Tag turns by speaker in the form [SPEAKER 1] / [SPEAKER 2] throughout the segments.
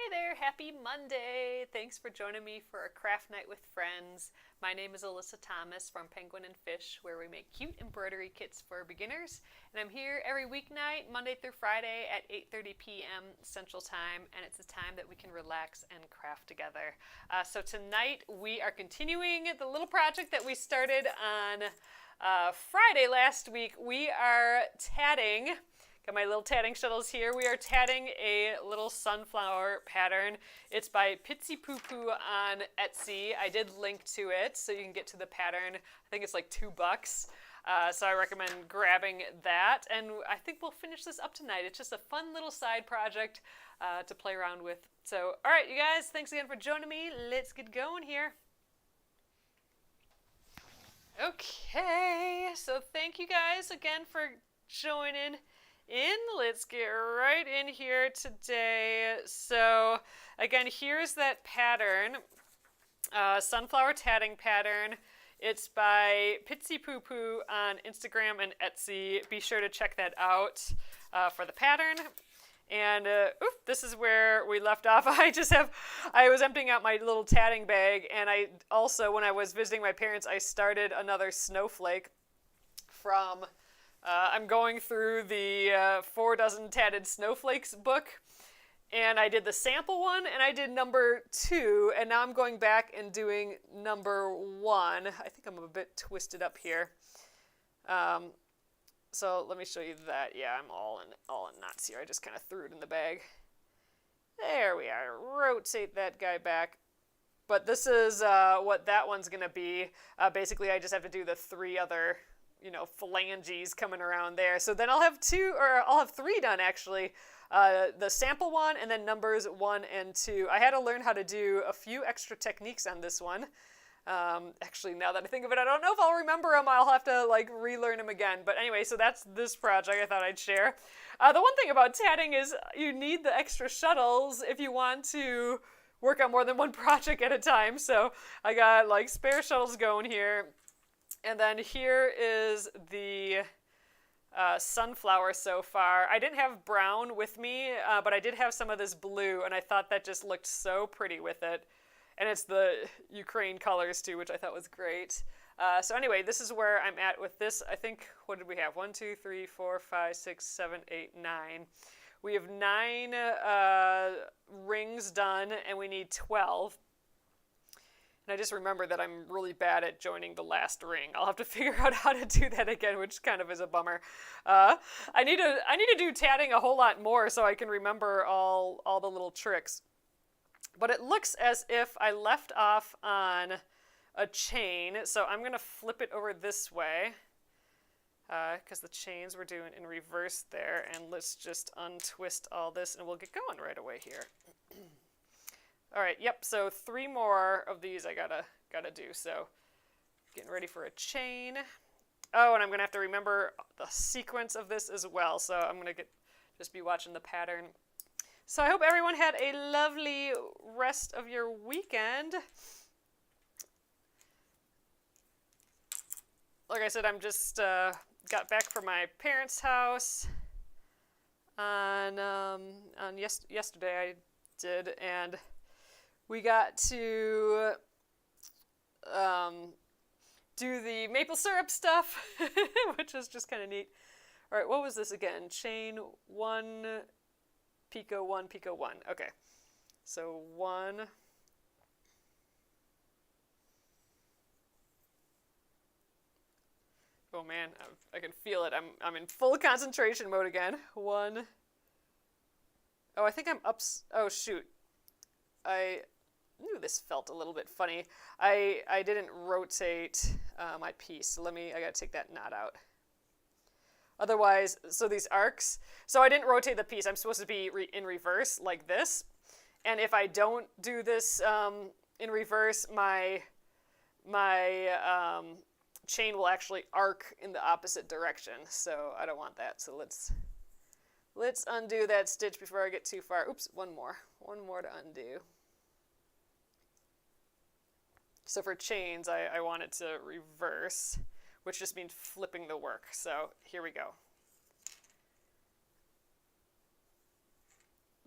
[SPEAKER 1] Hey there, happy Monday! Thanks for joining me for a craft night with friends. My name is Alyssa Thomas from Penguin and Fish, where we make cute embroidery kits for beginners. And I'm here every weeknight, Monday through Friday at 8:30 p.m. Central Time, and it's a time that we can relax and craft together. So tonight we are continuing the little project that we started on Friday last week. We are tatting. Got my little tatting shuttles here. We are tatting a little sunflower pattern. It's by Pitsy Poo Poo on Etsy. I did link to it so you can get to the pattern. I think it's like $2. So I recommend grabbing that. And I think we'll finish this up tonight. It's just a fun little side project to play around with. So, all right, you guys, thanks again for joining me. Let's get going here. Okay, so thank you guys again for joining in. Let's get right in here today. So again, here's that pattern, sunflower tatting pattern. It's by Pitsy Poo Poo on Instagram and Etsy. Be sure to check that out for the pattern. And this is where we left off. I was emptying out my little tatting bag, and I also, when I was visiting my parents, I started another snowflake from I'm going through the 4 Dozen Tatted Snowflakes book, and I did the sample one, and I did number 2, and now I'm going back and doing number 1. I think I'm a bit twisted up here. So let me show you that. Yeah, I'm all in knots here. I just kind of threw it in the bag. There we are. Rotate that guy back. But this is what that one's going to be. Basically, I just have to do the 3 other phalanges coming around there. So then I'll have 3 done actually. The sample one and then numbers 1 and 2. I had to learn how to do a few extra techniques on this one. Actually, now that I think of it, I don't know if I'll remember them. I'll have to relearn them again. But anyway, so that's this project I thought I'd share. The one thing about tatting is you need the extra shuttles if you want to work on more than one project at a time. So I got spare shuttles going here. And then here is the sunflower so far. I didn't have brown with me, but I did have some of this blue, and I thought that just looked so pretty with it. And it's the Ukraine colors too, which I thought was great. So anyway, this is where I'm at with this. I think, what did we have? 1, 2, 3, 4, 5, 6, 7, 8, 9. We have 9 rings done, and we need 12. And I just remember that I'm really bad at joining the last ring. I'll have to figure out how to do that again, which kind of is a bummer. I need to do tatting a whole lot more so I can remember all the little tricks. But it looks as if I left off on a chain, so I'm going to flip it over this way because the chains we're doing in reverse there. And let's just untwist all this, and we'll get going right away here. All right, yep, so 3 more of these I gotta do, so getting ready for a chain. Oh, and I'm gonna have to remember the sequence of this as well, so I'm gonna just be watching the pattern. So I hope everyone had a lovely rest of your weekend. Like I said, I'm just got back from my parents' house on yesterday I did, and we got to do the maple syrup stuff, which was just kind of neat. All right, what was this again? Chain 1, picot 1, picot 1. Okay, so 1. Oh man, I can feel it. I'm in full concentration mode again. 1. Oh, I think I'm up. Oh shoot. I knew this felt a little bit funny. I didn't rotate my piece. So I gotta take that knot out. Otherwise, so these arcs, so I didn't rotate the piece. I'm supposed to be in reverse like this. And if I don't do this in reverse, my chain will actually arc in the opposite direction. So I don't want that. So let's undo that stitch before I get too far. Oops, one more to undo. So for chains, I want it to reverse, which just means flipping the work. So here we go.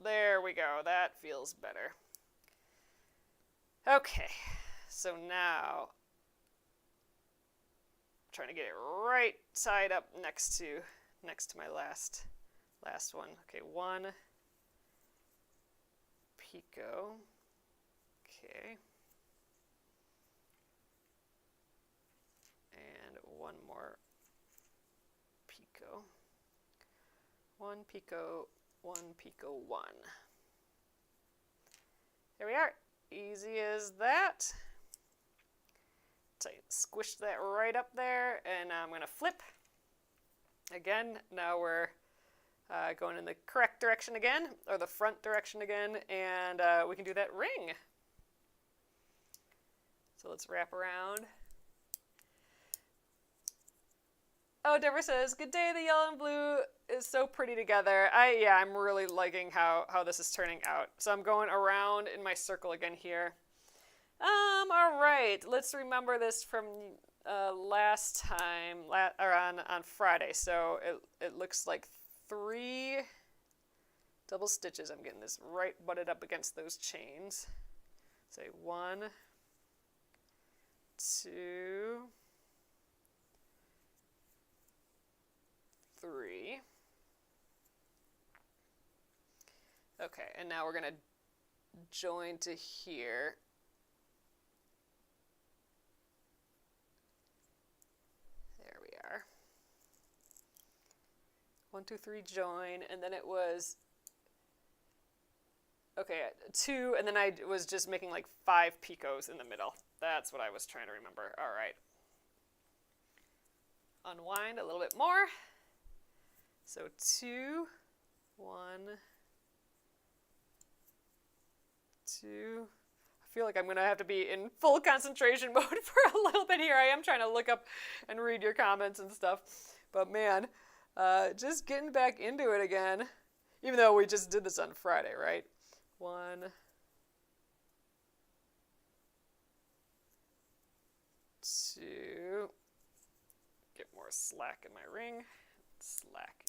[SPEAKER 1] There we go. That feels better. Okay, so now I'm trying to get it right tied up next to my last one. Okay, 1 picot. Okay. And 1 more picot. 1 picot, 1 picot 1. There we are. Easy as that. So squish that right up there, and I'm going to flip. Again, now we're going in the correct direction again, or the front direction again, and we can do that ring. So let's wrap around. Oh, Deborah says, good day, the yellow and blue is so pretty together. I'm really liking how this is turning out. So I'm going around in my circle again here. All right, let's remember this from last time, or on Friday. So it looks like 3 double stitches. I'm getting this right butted up against those chains. Say 1, 2, 3. Okay, and now we're going to join to here. There we are. 1, 2, 3, join, and then it was, okay, 2, and then I was just making like 5 picots in the middle. That's what I was trying to remember. All right. Unwind a little bit more. So 2, 1, 2. I feel like I'm going to have to be in full concentration mode for a little bit here. I am trying to look up and read your comments and stuff. But man, just getting back into it again. Even though we just did this on Friday, right? 1, 2. Get more slack in my ring. Slack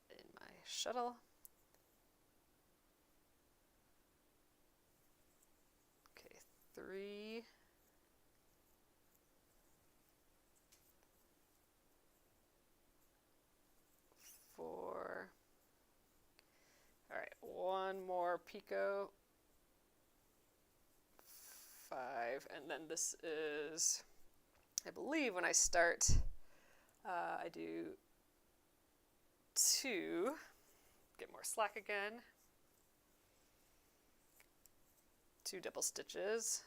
[SPEAKER 1] in my shuttle. Okay, 3. 4. All right, 1 more picot. 5, and then this is, I believe when I start, I do 2, get more slack again, 2 double stitches.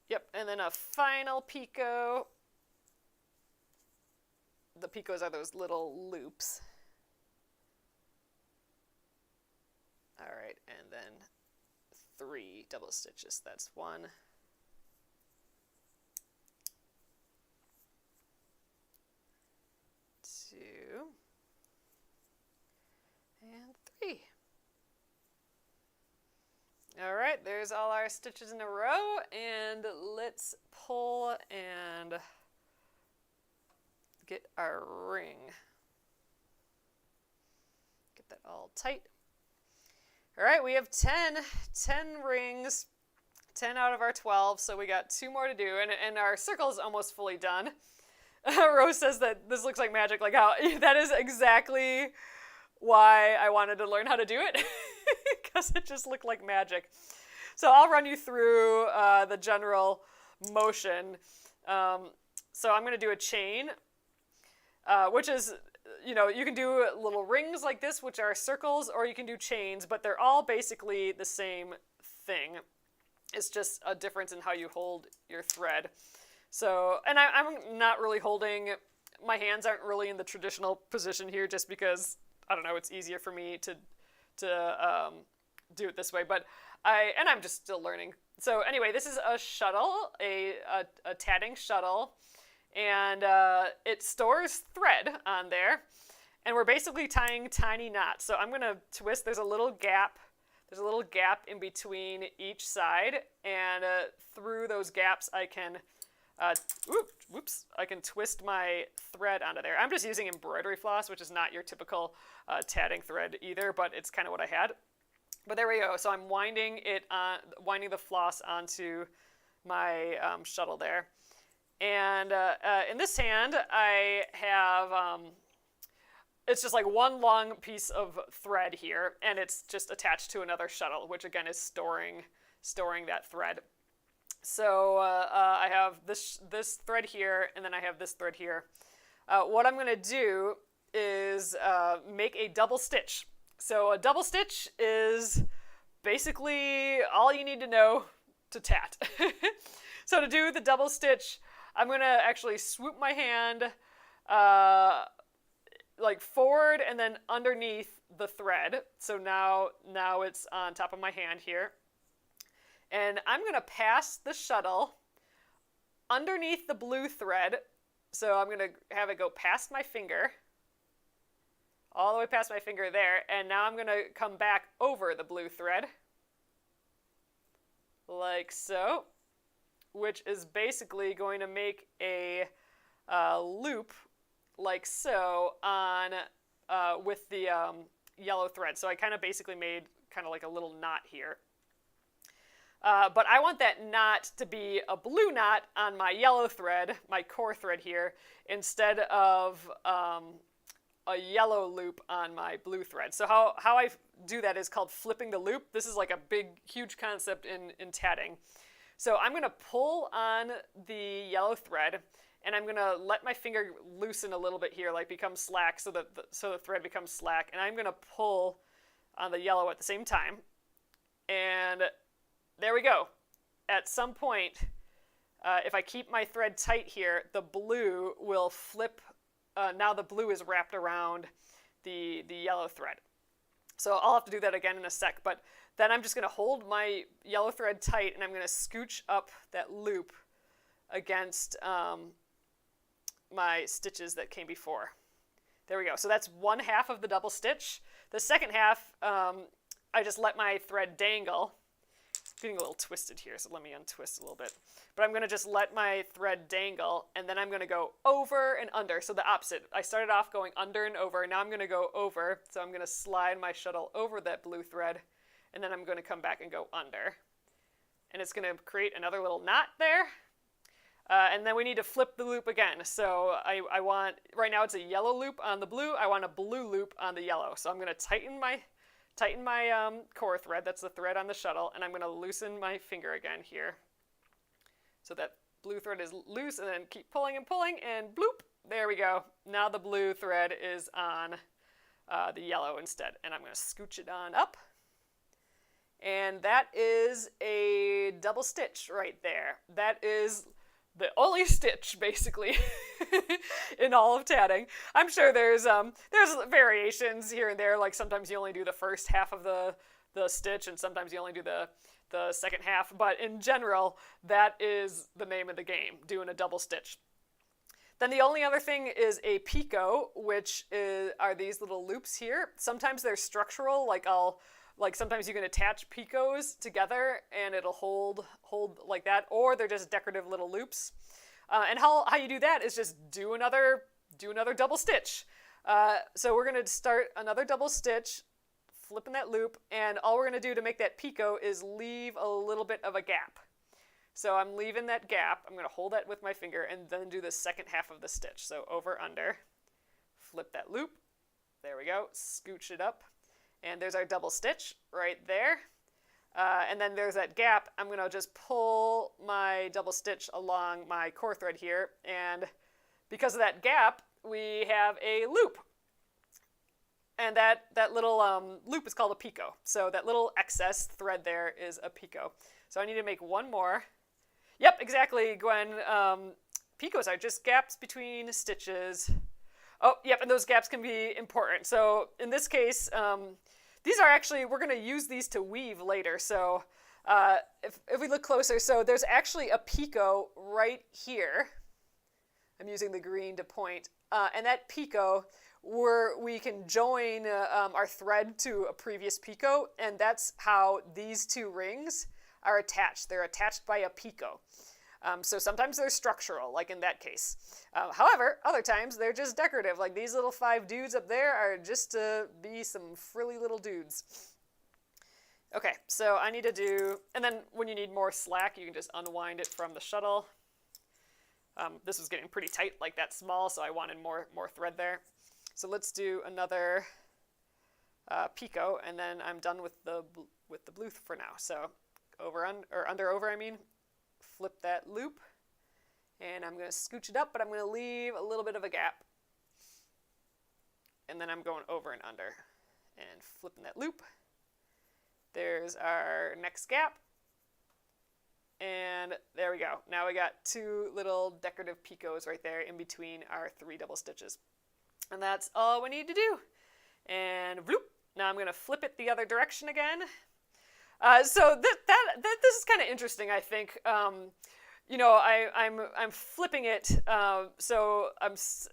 [SPEAKER 1] Yep, and then a final picot. The picots are those little loops. All right, and then 3 double stitches. That's 1, 2, and 3. All right, there's all our stitches in a row, and let's pull and get our ring. Get that all tight. All right, we have 10 rings, 10 out of our 12, so we got 2 more to do, and our circle is almost fully done. Rose says that this looks like magic, like how that is exactly why I wanted to learn how to do it, because it just looked like magic. So I'll run you through the general motion. So I'm going to do a chain, which is, you know, you can do little rings like this, which are circles, or you can do chains, but they're all basically the same thing. It's just a difference in how you hold your thread. So, and I'm not really holding, my hands aren't really in the traditional position here just because, I don't know, it's easier for me to do it this way, but I'm just still learning. So anyway, this is a shuttle, a tatting shuttle, and it stores thread on there, and we're basically tying tiny knots. So I'm going to twist, there's a little gap in between each side, and through those gaps I can Whoops, I can twist my thread onto there. I'm just using embroidery floss, which is not your typical tatting thread either, but it's kind of what I had. But there we go. So I'm winding the floss onto my shuttle there. And in this hand, I have, it's just like one long piece of thread here, and it's just attached to another shuttle, which again is storing that thread. So I have this thread here, and then I have this thread here. What I'm going to do is make a double stitch. So a double stitch is basically all you need to know to tat. So to do the double stitch, I'm going to actually swoop my hand like forward and then underneath the thread. So now it's on top of my hand here. And I'm going to pass the shuttle underneath the blue thread. So I'm going to have it go past my finger, all the way past my finger there. And now I'm going to come back over the blue thread, like so, which is basically going to make a loop like so on with the yellow thread. So I kind of basically made kind of like a little knot here. But I want that knot to be a blue knot on my yellow thread, my core thread here, instead of a yellow loop on my blue thread. So how I do that is called flipping the loop. This is like a big, huge concept in tatting. So I'm going to pull on the yellow thread, and I'm going to let my finger loosen a little bit here, like become slack, so that the thread becomes slack. And I'm going to pull on the yellow at the same time. And there we go. At some point, if I keep my thread tight here, the blue will flip. Now the blue is wrapped around the yellow thread. So I'll have to do that again in a sec, but then I'm just going to hold my yellow thread tight, and I'm going to scooch up that loop against my stitches that came before. There we go. So that's one half of the double stitch. The second half, I just let my thread dangle. It's getting a little twisted here, so let me untwist a little bit. But I'm going to just let my thread dangle, and then I'm going to go over and under. So the opposite. I started off going under and over. Now I'm going to go over. So I'm going to slide my shuttle over that blue thread, and then I'm going to come back and go under. And it's going to create another little knot there. And then we need to flip the loop again. So I want, right now it's a yellow loop on the blue. I want a blue loop on the yellow. So I'm going to tighten my core thread, that's the thread on the shuttle, and I'm going to loosen my finger again here. So that blue thread is loose, and then keep pulling and pulling, and bloop, there we go. Now the blue thread is on the yellow instead, and I'm going to scooch it on up. And that is a double stitch right there. That is the only stitch, basically, in all of tatting. I'm sure there's variations here and there, like sometimes you only do the first half of the stitch, and sometimes you only do the second half, but in general, that is the name of the game, doing a double stitch. Then the only other thing is a picot, which are these little loops here. Sometimes they're structural, like sometimes you can attach picots together and it'll hold like that, or they're just decorative little loops. And how you do that is just do another double stitch. So we're going to start another double stitch, flipping that loop, and all we're going to do to make that picot is leave a little bit of a gap. So I'm leaving that gap. I'm going to hold that with my finger and then do the second half of the stitch. So over, under, flip that loop. There we go. Scooch it up. And there's our double stitch right there. And then there's that gap. I'm going to just pull my double stitch along my core thread here. And because of that gap, we have a loop. And that little loop is called a picot. So that little excess thread there is a picot. So I need to make one more. Yep, exactly, Gwen. Picots are just gaps between stitches. Oh, yep, and those gaps can be important. So in this case, these are actually, we're going to use these to weave later. So if we look closer, so there's actually a picot right here. I'm using the green to point. And that picot, we can join our thread to a previous picot, and that's how these two rings are attached. They're attached by a picot. So sometimes they're structural, like in that case. However, other times they're just decorative. Like these little 5 dudes up there are just to be some frilly little dudes. Okay, so I need to do, and then when you need more slack, you can just unwind it from the shuttle. This was getting pretty tight, like that small, so I wanted more thread there. So let's do another picot, and then I'm done with the blue for now. So under, I mean, flip that loop, and I'm going to scooch it up, but I'm going to leave a little bit of a gap. And then I'm going over and under and flipping that loop. There's our next gap. And there we go. Now we got 2 little decorative picots right there in between our 3 double stitches. And that's all we need to do. And whoop. Now I'm going to flip it the other direction again. So this is kind of interesting, I think. You know, I'm flipping it. So it's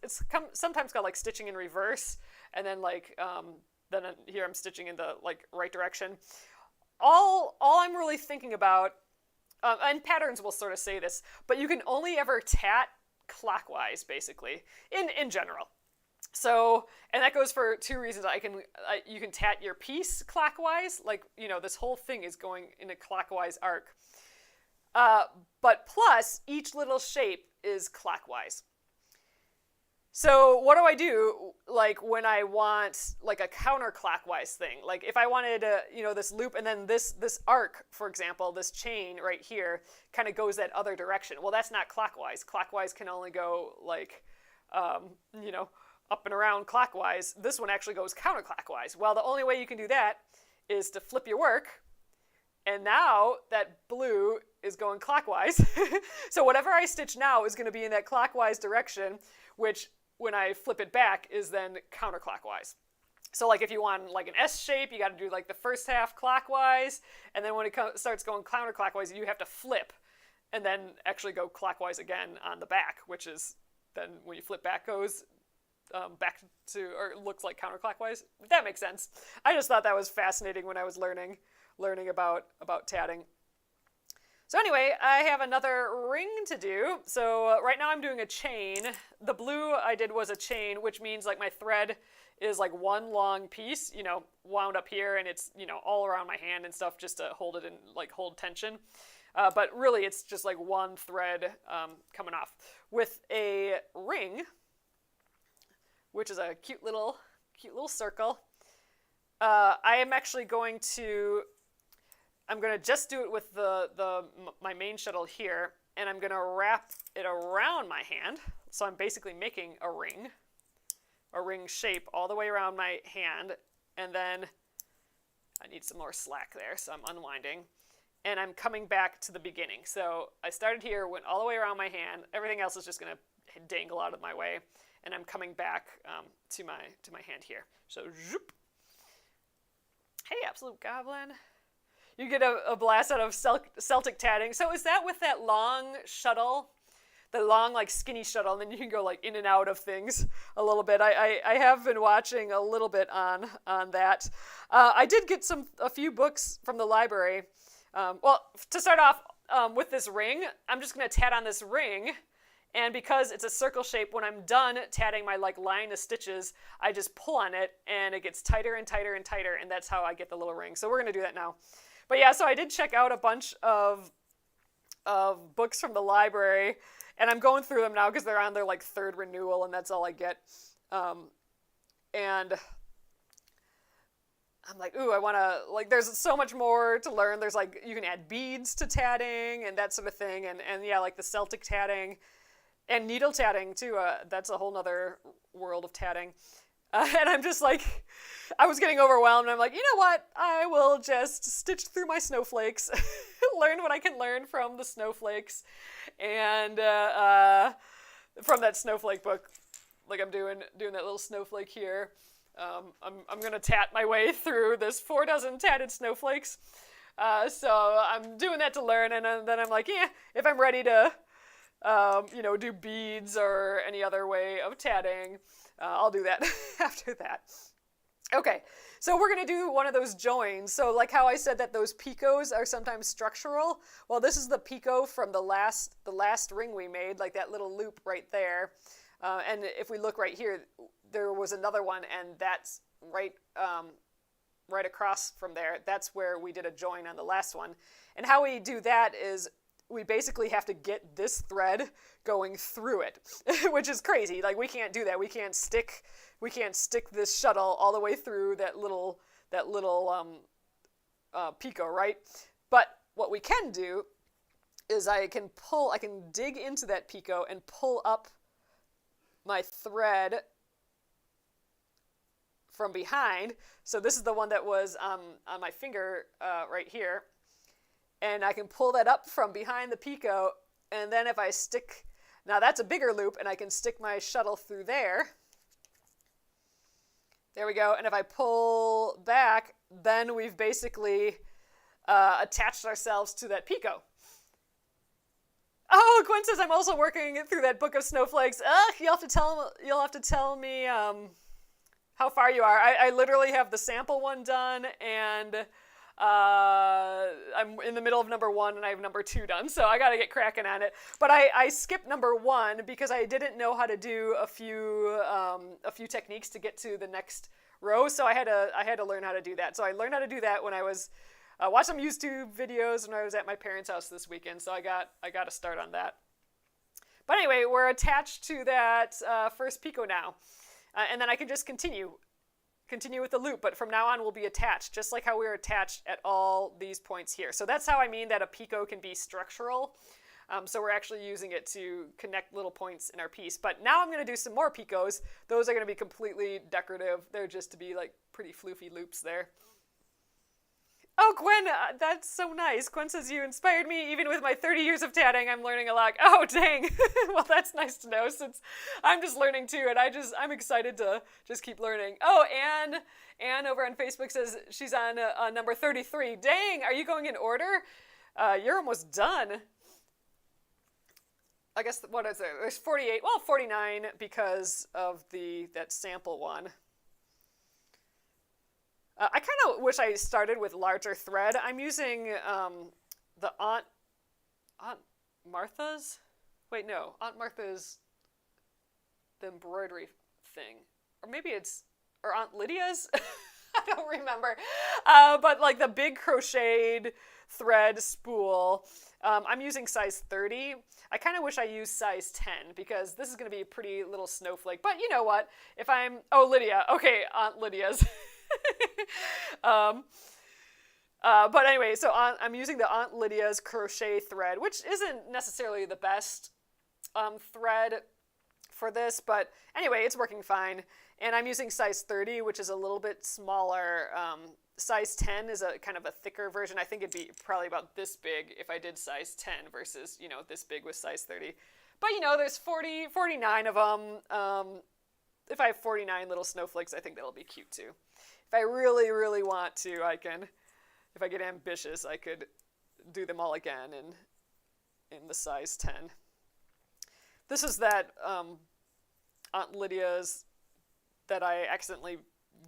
[SPEAKER 1] sometimes called like stitching in reverse, and then like then here I'm stitching in the like right direction. All I'm really thinking about, and patterns will sort of say this, but you can only ever tat clockwise, basically, in general. So, and that goes for 2 reasons. You can tat your piece clockwise, like, you know, this whole thing is going in a clockwise arc. But plus, each little shape is clockwise. So what do I do, like, when I want, like, a counterclockwise thing? Like, if I wanted, you know, this loop, and then this arc, for example, this chain right here, kind of goes that other direction. Well, that's not clockwise. Clockwise can only go, like, you know, up and around clockwise. This one actually goes counterclockwise. Well, the only way you can do that is to flip your work, and now that blue is going clockwise. So whatever I stitch now is going to be in that clockwise direction, which when I flip it back is then counterclockwise. So like if you want like an S shape, you got to do like the first half clockwise, and then when it starts going counterclockwise, you have to flip and then actually go clockwise again on the back, which is then when you flip back goes back to, or looks like counterclockwise. That makes sense. I just thought that was fascinating when I was learning about tatting. So anyway, I have another ring to do. So right now I'm doing a chain. The blue I did was a chain, which means like my thread is like one long piece, you know, wound up here, and it's, you know, all around my hand and stuff just to hold it in, like hold tension. But really it's just like one thread coming off. With a ring, which is a cute little circle, I am actually going to, I'm going to just do it with my main shuttle here, and I'm going to wrap it around my hand. So I'm basically making a ring shape all the way around my hand, and then I need some more slack there, so I'm unwinding, and I'm coming back to the beginning. So I started here, went all the way around my hand. Everything else is just going to dangle out of my way, and I'm coming back to my hand here. So zoop. Hey, Absolute Goblin. You get a blast out of Celtic tatting. So is that with that long shuttle, the long like skinny shuttle, and then you can go like in and out of things a little bit. I have been watching a little bit on that. I did get a few books from the library. Well, to start off with this ring, I'm just going to tat on this ring. And because it's a circle shape, when I'm done tatting my like line of stitches, I just pull on it and it gets tighter and tighter and tighter, and that's how I get the little ring. So we're going to do that now. But yeah, so I did check out a bunch of books from the library, and I'm going through them now because they're on their like 3rd renewal, and that's all I get. And I'm like, ooh, I want to, like, there's so much more to learn. There's like, you can add beads to tatting and that sort of thing. And yeah, like the Celtic tatting and needle tatting too. That's a whole nother world of tatting. And I'm just like, I was getting overwhelmed. I'm like, you know what? I will just stitch through my snowflakes, learn what I can learn from the snowflakes, and from that snowflake book, like I'm doing that little snowflake here. I'm gonna tat my way through this 4 dozen tatted snowflakes. So I'm doing that to learn, and then I'm like, yeah, if I'm ready to, you know, do beads or any other way of tatting, I'll do that after that. Okay, So we're going to do one of those joins. So like how I said that those picots are sometimes structural. Well, this is the picot from the last ring we made, like that little loop right there. And if we look right here, there was another one, and that's right across from there. That's where we did a join on the last one. And how we do that is we basically have to get this thread going through it, which is crazy. Like, we can't do that. We can't stick this shuttle all the way through that little picot, right? But what we can do is I can dig into that picot and pull up my thread from behind. So this is the one that was on my finger right here. And I can pull that up from behind the picot, and then if I stick, now that's a bigger loop, and I can stick my shuttle through there. There we go. And if I pull back, then we've basically attached ourselves to that picot. Oh, Gwen says I'm also working through that book of snowflakes. You'll have to tell me how far you are. I literally have the sample one done, and I'm in the middle of number 1, and I have number 2 done, so I got to get cracking on it. But I skipped number 1 because I didn't know how to do a few techniques to get to the next row, so I had to learn how to do that. So I learned how to do that when I was watched some YouTube videos when I was at my parents' house this weekend. So I got to start on that. But anyway, we're attached to that first picot now, and then I can just continue with the loop, but from now on we'll be attached, just like how we were attached at all these points here. So that's how I mean that a picot can be structural. So we're actually using it to connect little points in our piece. But now I'm going to do some more picots. Those are going to be completely decorative. They're just to be like pretty floofy loops there. Oh, Gwen, that's so nice. Gwen says, you inspired me. Even with my 30 years of tatting, I'm learning a lot. Oh, dang. Well, that's nice to know, since I'm just learning too, and I'm excited to just keep learning. Oh, Anne over on Facebook says she's on number 33. Dang, are you going in order? You're almost done. I guess, what is there? There's 48. Well, 49 because of that sample one. I kind of wish I started with larger thread. I'm using the Aunt Martha's? Wait, no. Aunt Martha's, the embroidery thing. Or maybe or Aunt Lydia's? I don't remember. But like the big crocheted thread spool. I'm using size 30. I kind of wish I used size 10 because this is going to be a pretty little snowflake. But you know what? Lydia. Okay, Aunt Lydia's. But anyway, so I'm using the Aunt Lydia's crochet thread, which isn't necessarily the best thread for this, but anyway, it's working fine. And I'm using size 30, which is a little bit smaller. Size 10 is a kind of a thicker version. I think it'd be probably about this big if I did size 10 versus, this big with size 30. But, there's 49 of them. If I have 49 little snowflakes, I think that'll be cute too. If I really, really want to, if I get ambitious, I could do them all again in the size 10. This is that Aunt Lydia's that I accidentally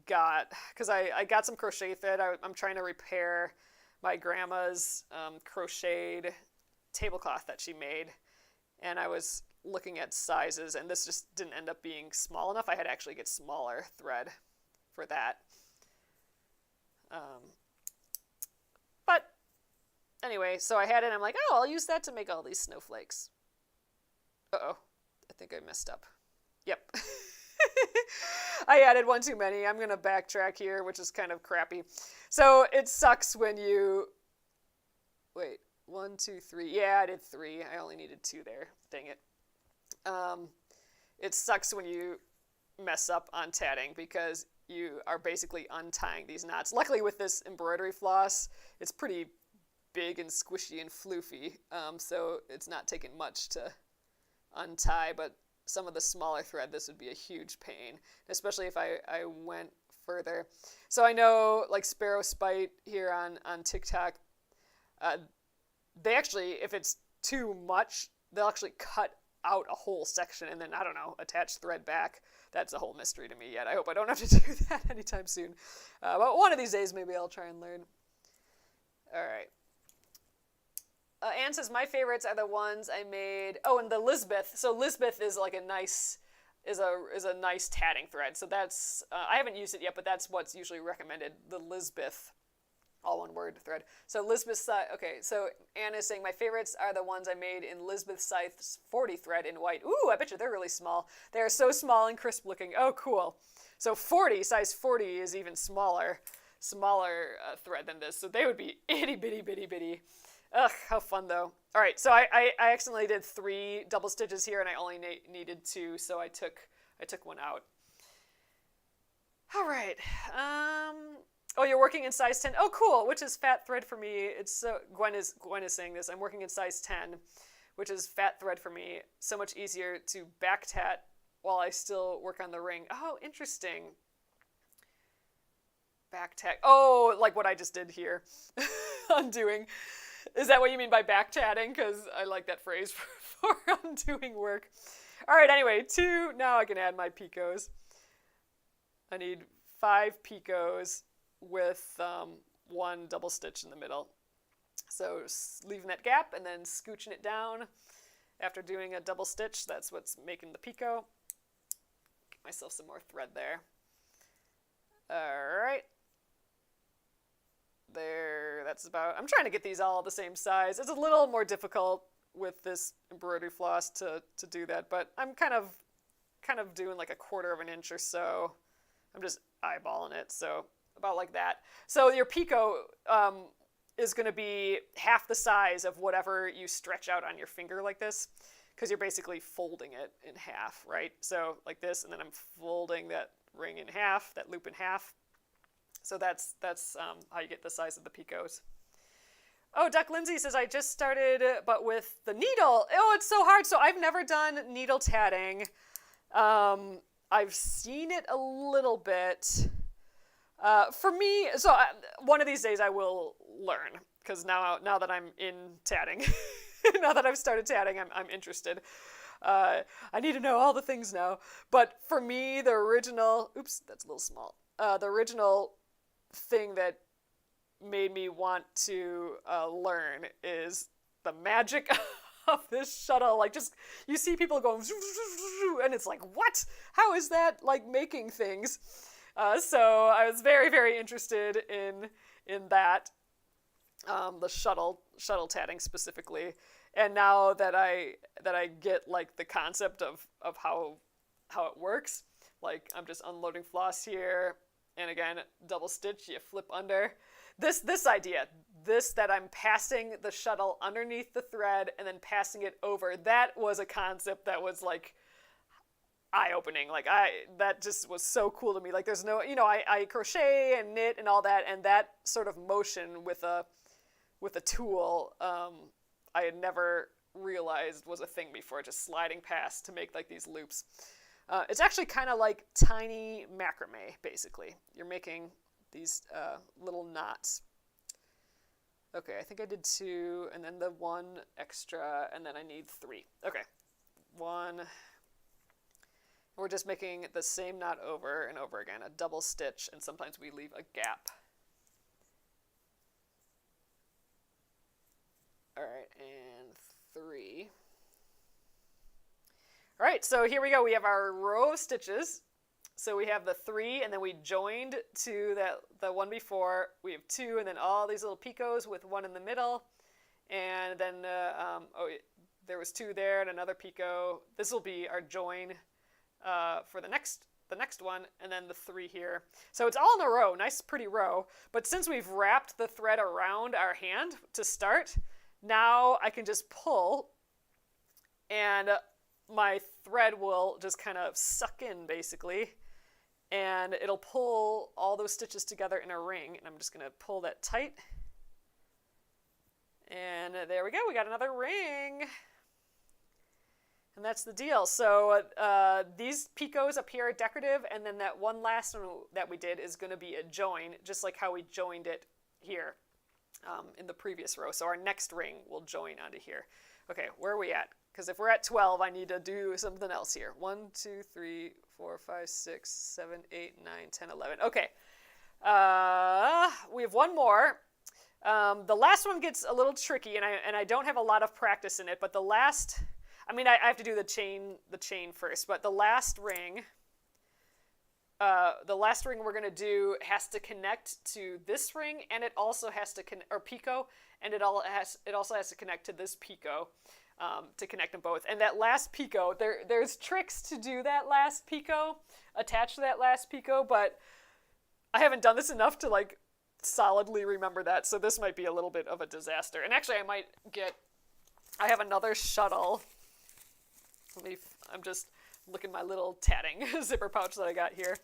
[SPEAKER 1] got, because I got some crochet thread. I'm trying to repair my grandma's crocheted tablecloth that she made, and I was looking at sizes, and this just didn't end up being small enough. I had to actually get smaller thread for that. But anyway, so I had it, and I'm like, oh, I'll use that to make all these snowflakes. Uh-oh, I think I messed up. Yep. I added one too many. I'm going to backtrack here, which is kind of crappy. So it sucks when you... Wait, 1, 2, 3. Yeah, I did 3. I only needed 2 there. Dang it. It sucks when you mess up on tatting because you are basically untying these knots. Luckily with this embroidery floss, it's pretty big and squishy and floofy, so it's not taking much to untie, but some of the smaller thread, this would be a huge pain, especially if I went further. So I know, like Sparrow Spite here on TikTok, they actually, if it's too much, they'll actually cut out a whole section and then, I don't know, attach thread back. That's a whole mystery to me yet. I hope I don't have to do that anytime soon. But one of these days, maybe I'll try and learn. All right. Anne says, my favorites are the ones I made. Oh, and the Lisbeth. So Lisbeth is like a nice tatting thread. So that's, I haven't used it yet, but that's what's usually recommended, the Lisbeth, all one word thread. So Lisbeth, okay, so Anne is saying, my favorites are the ones I made in Lisbeth Scythe's 40 thread in white. Ooh, I bet you they're really small. They're so small and crisp looking. Oh, cool. So 40, size 40 is even smaller thread than this. So they would be itty bitty bitty bitty. Ugh, how fun though. All right, so I accidentally did 3 double stitches here and I only needed 2, so I took one out. All right. Oh, you're working in size 10. Oh, cool, which is fat thread for me. It's so Gwen is saying this. I'm working in size 10, which is fat thread for me. So much easier to back tat while I still work on the ring. Oh, interesting. Back tat. Oh, like what I just did here. Undoing. Is that what you mean by back tatting? Because I like that phrase for undoing work. All right, anyway, 2. Now I can add my picots. I need 5 picots with 1 double stitch in the middle. So leaving that gap and then scooching it down after doing a double stitch. That's what's making the picot. Get myself some more thread there. All right. There, that's about, I'm trying to get these all the same size. It's a little more difficult with this embroidery floss to do that, but I'm kind of doing like 1/4 of an inch or so. I'm just eyeballing it, so about like that. So your picot is going to be half the size of whatever you stretch out on your finger like this, because you're basically folding it in half, right? So like this, and then I'm folding that ring in half, that loop in half. So that's how you get the size of the picots. Oh, Duck Lindsay says, I just started, but with the needle. Oh, it's so hard. So I've never done needle tatting. I've seen it a little bit. For me, so one of these days I will learn, because now that I'm in tatting, now that I've started tatting, I'm interested. I need to know all the things now. But for me, the original, oops, that's a little small. The original thing that made me want to learn is the magic of this shuttle. Like, just, you see people going, and it's like, what? How is that, like, making things? So I was very, very interested in that, the shuttle tatting specifically. And now that I get, like, the concept of how it works, like, I'm just unloading floss here, and again, double stitch, you flip under. This idea, that I'm passing the shuttle underneath the thread and then passing it over, that was a concept that was, like, eye-opening. Like, that just was so cool to me. Like, there's no, I crochet and knit and all that, and that sort of motion with a tool, I had never realized was a thing before, just sliding past to make, like, these loops. It's actually kind of like tiny macrame, basically. You're making these little knots. Okay, I think I did 2, and then the 1 extra, and then I need 3. Okay, 1. We're just making the same knot over and over again, a double stitch, and sometimes we leave a gap. All right, and 3. All right, so here we go. We have our row of stitches. So we have the 3, and then we joined to the one before. We have 2, and then all these little picots with 1 in the middle. And then, there was 2 there and another picot. This will be our join for the next one, and then the 3 here. So it's all in a row, nice pretty row. But since we've wrapped the thread around our hand to start, now I can just pull, and my thread will just kind of suck in, basically, and it'll pull all those stitches together in a ring, and I'm just going to pull that tight, and there we go, we got another ring, and that's the deal. So these picots up here are decorative, and then that one last one that we did is going to be a join, just like how we joined it here in the previous row. So our next ring will join onto here. Okay, where are we at? Because if we're at 12, I need to do something else here. 1, 2, 3, 4, 5, 6, 7, 8, 9, 10, 11. Okay. We have one more. The last one gets a little tricky, and I don't have a lot of practice in it, but the last, I mean, I have to do the chain first, but the last ring we're going to do has to connect to this ring, and it also has to connect, or picot, and it also has to connect to this picot, to connect them both. And that last picot, there's tricks to do that last picot, attach to that last picot, but I haven't done this enough to like solidly remember that, so this might be a little bit of a disaster. And actually I have another shuttle. I'm just looking at my little tatting zipper pouch that I got here.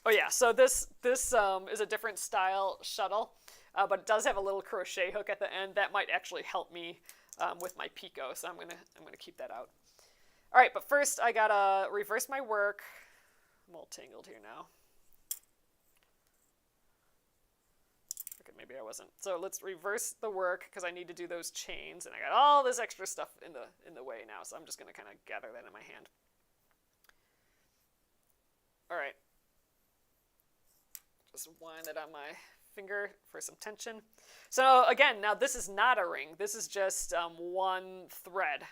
[SPEAKER 1] Oh yeah, so this is a different style shuttle, but it does have a little crochet hook at the end. That might actually help me with my picot, so I'm gonna keep that out. All right, but first I gotta reverse my work. I'm all tangled here now. Okay, maybe I wasn't. So let's reverse the work because I need to do those chains, and I got all this extra stuff in the way now. So I'm just gonna kind of gather that in my hand. All right. Just wind it on my finger for some tension. So again, now this is not a ring. This is just one thread.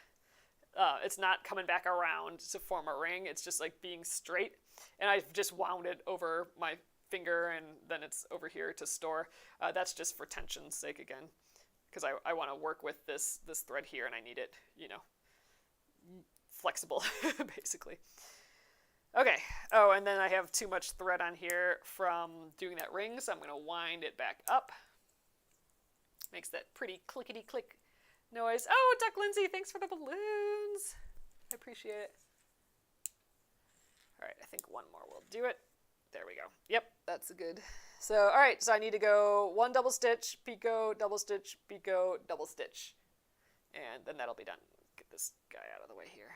[SPEAKER 1] It's not coming back around to form a ring. It's just like being straight. And I've just wound it over my finger, and then it's over here to store. That's just for tension's sake again, because I want to work with this thread here, and I need it, flexible, basically. Okay. Oh, and then I have too much thread on here from doing that ring, so I'm going to wind it back up. Makes that pretty clickety-click noise. Oh, Duck Lindsay, thanks for the balloons. I appreciate it. All right, I think one more will do it. There we go. Yep, that's good. So, all right, so I need to go one double stitch, picot, double stitch, picot, double stitch. And then that'll be done. Get this guy out of the way here.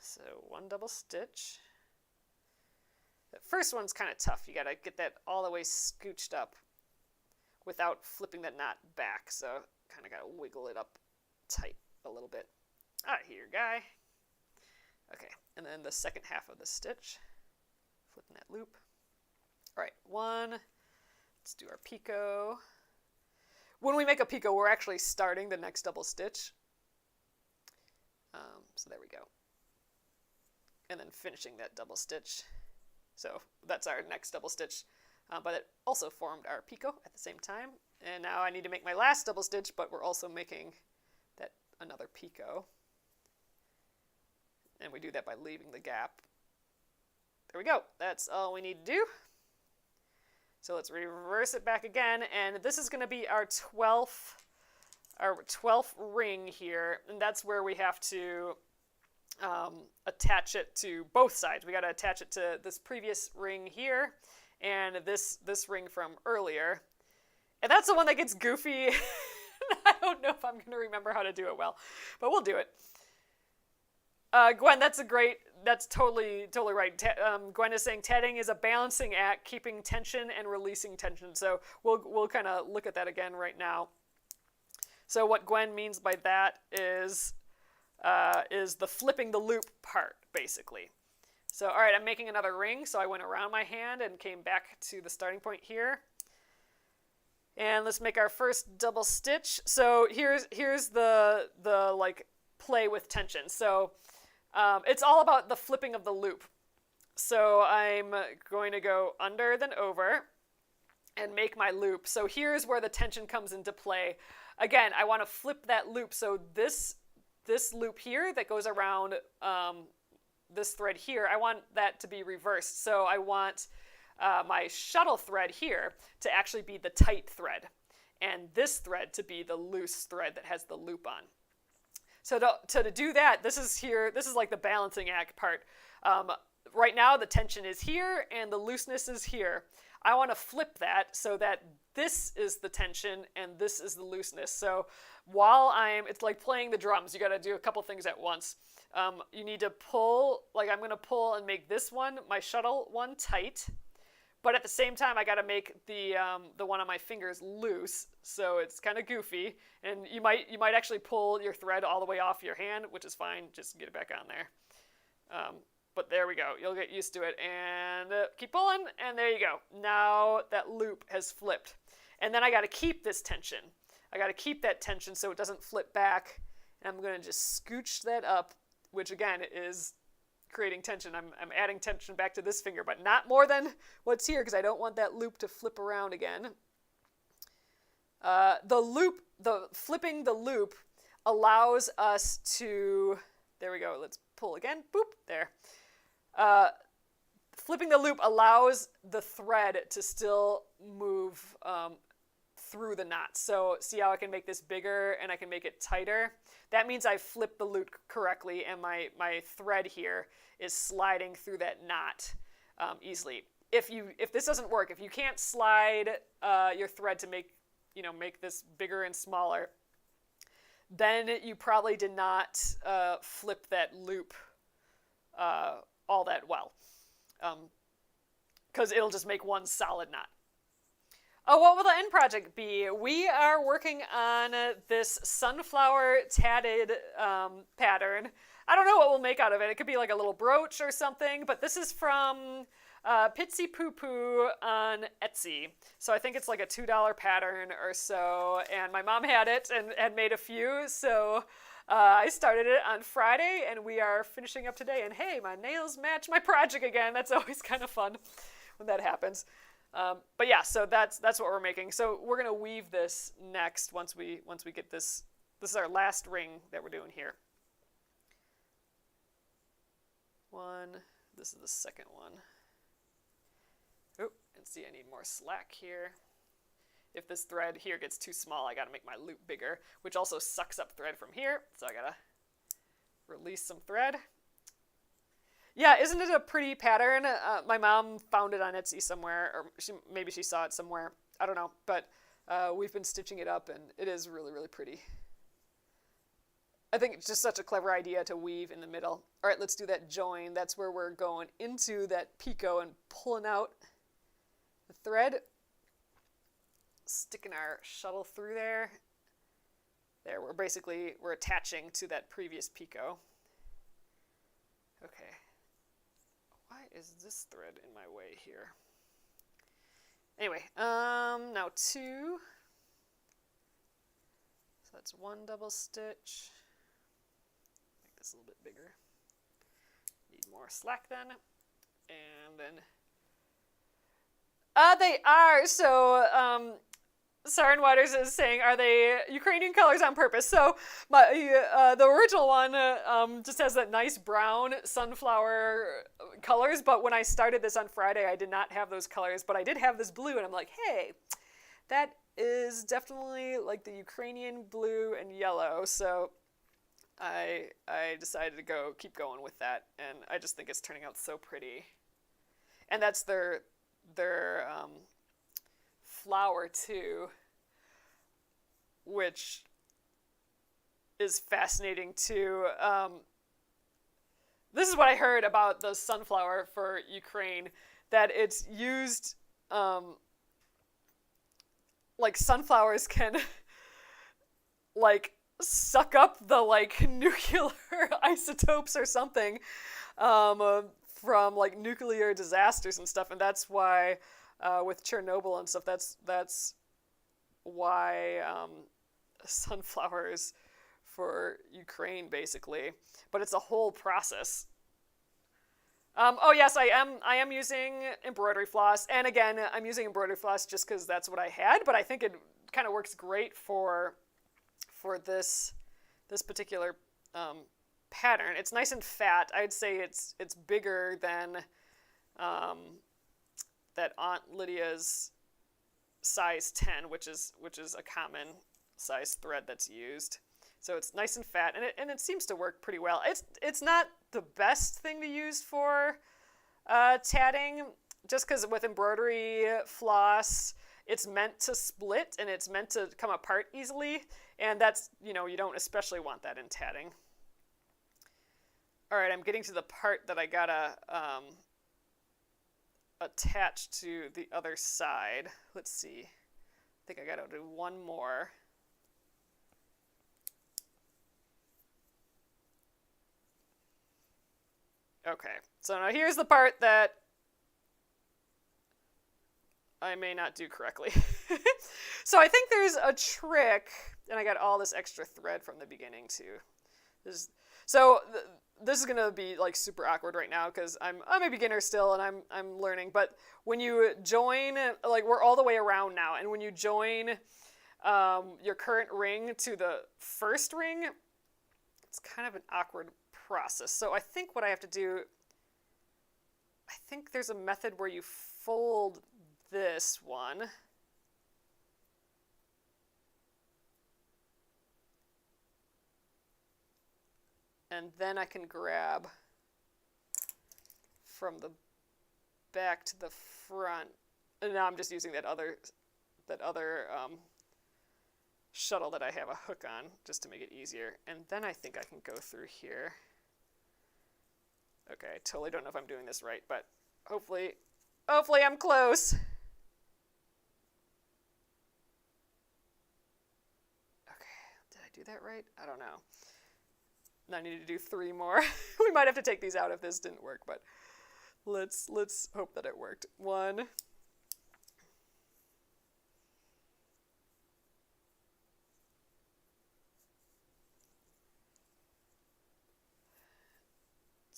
[SPEAKER 1] So one double stitch. The first one's kind of tough. You gotta get that all the way scooched up without flipping that knot back. So kind of gotta wiggle it up tight a little bit. Ah, here, guy. Okay, and then the second half of the stitch, flipping that loop. All right, one. Let's do our picot. When we make a picot, we're actually starting the next double stitch. So there we go. And then finishing that double stitch. So that's our next double stitch, but it also formed our picot at the same time. And now I need to make my last double stitch, but we're also making that another picot. And we do that by leaving the gap. There we go. That's all we need to do. So let's reverse it back again, and this is going to be our 12th ring here, and that's where we have to attach it to both sides. We got to attach it to this previous ring here and this ring from earlier. And that's the one that gets goofy. I don't know if I'm going to remember how to do it well, but we'll do it. Gwen, that's totally right. Gwen is saying tatting is a balancing act, keeping tension and releasing tension. So we'll kind of look at that again right now. So what Gwen means by that is the flipping the loop part, basically. So, all right, I'm making another ring. So I went around my hand and came back to the starting point here. And let's make our first double stitch. So here's the like play with tension. So it's all about the flipping of the loop. So I'm going to go under then over and make my loop. So here's where the tension comes into play. Again, I want to flip that loop. So this loop here that goes around this thread here, I want that to be reversed. So I want my shuttle thread here to actually be the tight thread, and this thread to be the loose thread that has the loop on. So to do that, this is like the balancing act part. Right now the tension is here and the looseness is here. I want to flip that so that this is the tension and this is the looseness. So it's like playing the drums. You got to do a couple things at once. You need to pull, like I'm going to pull and make this one, my shuttle one, tight. But at the same time, I got to make the one on my fingers loose, so it's kind of goofy. And you might actually pull your thread all the way off your hand, which is fine. Just get it back on there. But there we go. You'll get used to it. And keep pulling, and there you go. Now that loop has flipped. And then I got to keep this tension. I got to keep that tension so it doesn't flip back. And I'm going to just scooch that up, which again is creating tension. I'm adding tension back to this finger, but not more than what's here because I don't want that loop to flip around again. Flipping the loop allows us to, there we go, let's pull again, boop, there. Flipping the loop allows the thread to still move through the knot. So see how I can make this bigger and I can make it tighter? That means I flipped the loop correctly and my thread here is sliding through that knot easily. If this doesn't work, if you can't slide your thread to make this bigger and smaller, then you probably did not flip that loop all that well, because it'll just make one solid knot. Oh, what will the end project be? We are working on this sunflower tatted pattern. I don't know what we'll make out of it. It could be like a little brooch or something, but this is from Pitsy Poo Poo on Etsy. So I think it's like a $2 pattern or so, and my mom had it and had made a few, so I started it on Friday, and we are finishing up today, and hey, my nails match my project again. That's always kind of fun when that happens. But yeah, so that's what we're making. So we're gonna weave this next once we get this. This is our last ring that we're doing here. One. This is the second one. Oh, and see, I need more slack here. If this thread here gets too small, I gotta make my loop bigger, which also sucks up thread from here. So I gotta release some thread. Yeah, isn't it a pretty pattern? My mom found it on Etsy somewhere, or maybe she saw it somewhere. I don't know, but we've been stitching it up, and it is really, really pretty. I think it's just such a clever idea to weave in the middle. All right, let's do that join. That's where we're going into that picot and pulling out the thread, sticking our shuttle through there. There, we're attaching to that previous picot. Okay. Why is this thread in my way here? Anyway, now 2. So that's 1 double stitch. Make this a little bit bigger. Need more slack then. And then they are. So Sarin Waters is saying, are they Ukrainian colors on purpose? So the original one just has that nice brown sunflower colors, but when I started this on Friday, I did not have those colors, but I did have this blue, and I'm like, hey, that is definitely like the Ukrainian blue and yellow, so I decided to keep going with that, and I just think it's turning out so pretty. And that's their flower too, which is fascinating too. This is what I heard about the sunflower for Ukraine, that it's used, like sunflowers can like suck up the like nuclear isotopes or something from like nuclear disasters and stuff, and that's why with Chernobyl and stuff, that's why sunflowers for Ukraine basically, but it's a whole process. Oh yes, I am using embroidery floss, and again, I'm using embroidery floss just because that's what I had, but I think it kind of works great for this particular pattern. It's nice and fat. I'd say it's bigger than that Aunt Lydia's size 10, which is a common size thread that's used. So it's nice and fat, and it seems to work pretty well. It's not the best thing to use for tatting, just because with embroidery floss, it's meant to split and it's meant to come apart easily, and that's, you don't especially want that in tatting. All right, I'm getting to the part that I gotta attached to the other side. Let's see. I think I gotta do one more. Okay, so now here's the part that I may not do correctly. So I think there's a trick, and I got all this extra thread from the beginning too. This is gonna be like super awkward right now because I'm a beginner still and I'm learning. But when you join, like we're all the way around now, and when you join your current ring to the first ring, it's kind of an awkward process. So I think what I have to do, I think there's a method where you fold this one. And then I can grab from the back to the front. And now I'm just using that other shuttle that I have a hook on just to make it easier. And then I think I can go through here. Okay, I totally don't know if I'm doing this right, but hopefully I'm close. Okay, did I do that right? I don't know. I need to do 3 more. We might have to take these out if this didn't work, but let's hope that it worked. 1.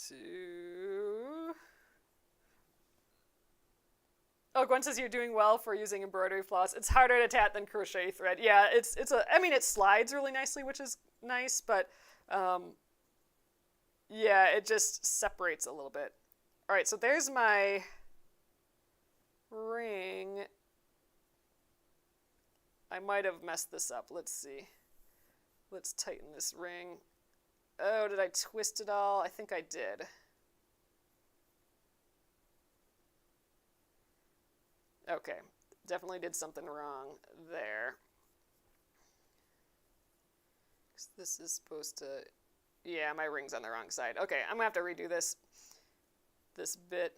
[SPEAKER 1] 2. Oh, Gwen says you're doing well for using embroidery floss. It's harder to tat than crochet thread. Yeah, I mean, it slides really nicely, which is nice, but yeah, it just separates a little bit. All right, so there's my ring. I might have messed this up. Let's see. Let's tighten this ring. Oh, did I twist it all? I think I did. Okay, definitely did something wrong there. This is supposed to... Yeah, my ring's on the wrong side. Okay, I'm gonna have to redo this bit.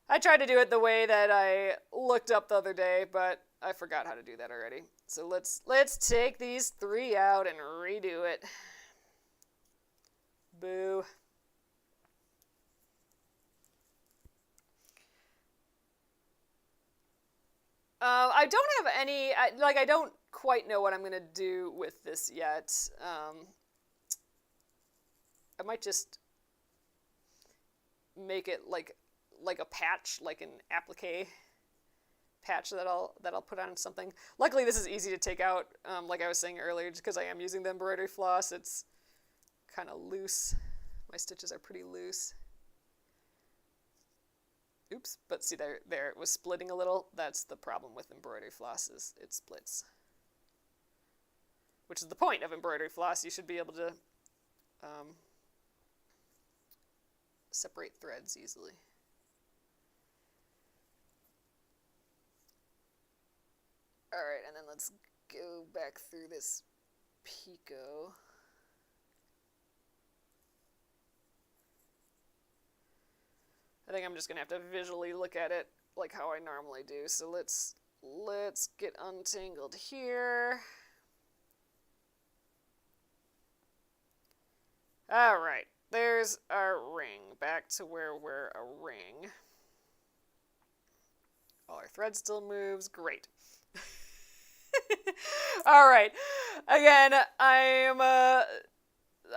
[SPEAKER 1] I tried to do it the way that I looked up the other day, but I forgot how to do that already. So let's take these 3 out and redo it. Boo. I don't have any, I don't quite know what I'm going to do with this yet. I might just make it like a patch, like an applique patch that I'll put on something. Luckily, this is easy to take out, like I was saying earlier, just because I am using the embroidery floss. It's kind of loose. My stitches are pretty loose. Oops, but see there it was splitting a little. That's the problem with embroidery floss, is it splits. Which is the point of embroidery floss. You should be able to separate threads easily. Alright, and then let's go back through this picot. I think I'm just gonna have to visually look at it like how I normally do. So let's get untangled here. All right, there's our ring. Back to where we're a ring. All our thread still moves. Great. All right. Again, I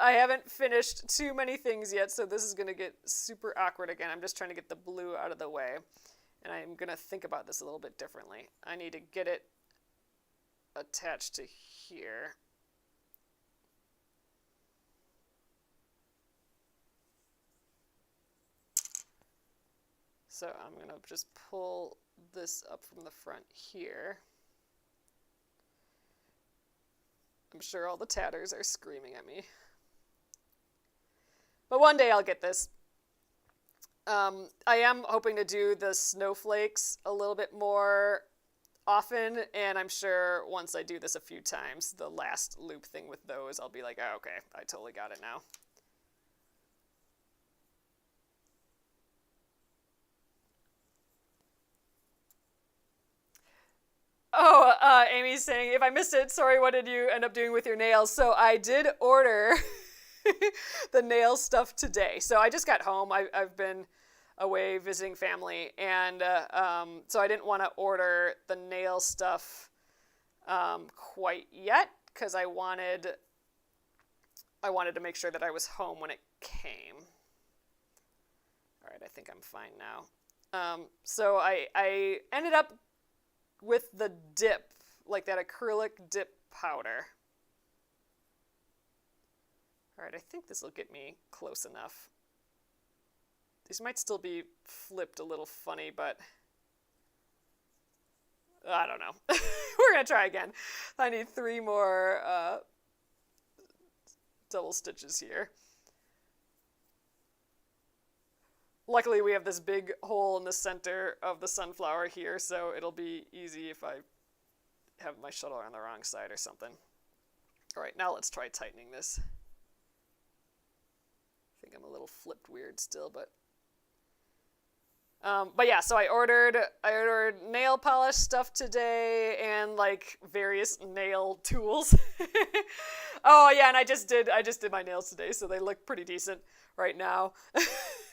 [SPEAKER 1] haven't finished too many things yet, so this is going to get super awkward again. I'm just trying to get the blue out of the way, and I'm going to think about this a little bit differently. I need to get it attached to here. So I'm going to just pull this up from the front here. I'm sure all the tatters are screaming at me. But one day I'll get this. I am hoping to do the snowflakes a little bit more often, and I'm sure once I do this a few times, the last loop thing with those, I'll be like, oh, okay, I totally got it now. Oh, Amy's saying, if I missed it, sorry, what did you end up doing with your nails? So I did order the nail stuff today. So I just got home. I've been away visiting family, and so I didn't want to order the nail stuff quite yet because I wanted to make sure that I was home when it came. All right, I think I'm fine now. So I ended up with the dip, like that acrylic dip powder. All right, I think this will get me close enough. These might still be flipped a little funny, but I don't know. We're going to try again. I need 3 more double stitches here. Luckily, we have this big hole in the center of the sunflower here, so it'll be easy if I have my shuttle on the wrong side or something. All right, now let's try tightening this. I think I'm a little flipped weird still, but yeah, so I ordered nail polish stuff today and like various nail tools. Oh yeah, and I just did my nails today, so they look pretty decent right now.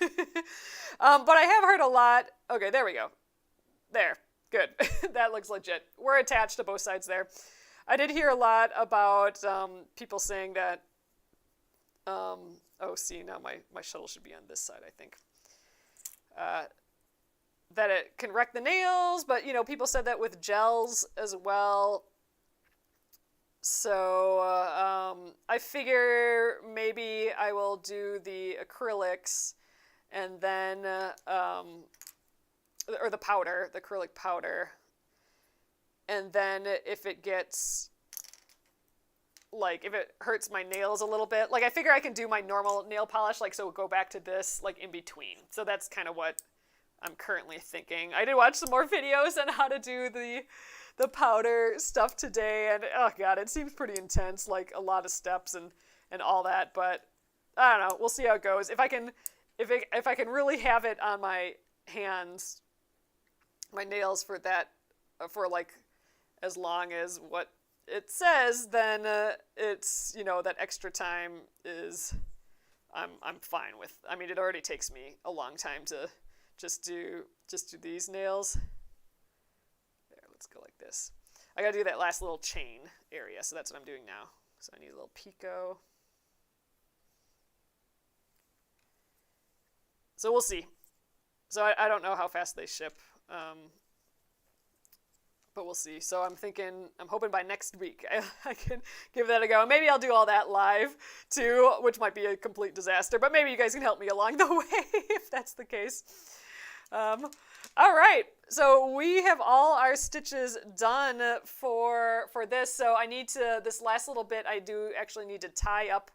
[SPEAKER 1] But I have heard a lot. Okay, there we go. There, good. That looks legit. We're attached to both sides there. I did hear a lot about people saying that. Oh, see, now my shuttle should be on this side, I think. That it can wreck the nails, but, people said that with gels as well. So I figure maybe I will do the acrylics and then, or the powder, the acrylic powder. And then if it gets, like, if it hurts my nails a little bit, like, I figure I can do my normal nail polish, like, so go back to this, like, in between. So that's kind of what I'm currently thinking. I did watch some more videos on how to do the powder stuff today, and oh god, it seems pretty intense, like a lot of steps and all that, but I don't know, we'll see how it goes. If I can really have it on my hands, my nails for that, for like as long as what it says, then it's, that extra time is, I'm fine with. I mean, it already takes me a long time to just do these nails. There, let's go like this. I gotta do that last little chain area, so that's what I'm doing now. So I need a little picot. So we'll see. So I don't know how fast they ship, but we'll see. So I'm hoping by next week I can give that a go. Maybe I'll do all that live too, which might be a complete disaster, but maybe you guys can help me along the way if that's the case. All right, so we have all our stitches done for this. So I need to, this last little bit, I do actually need to tie up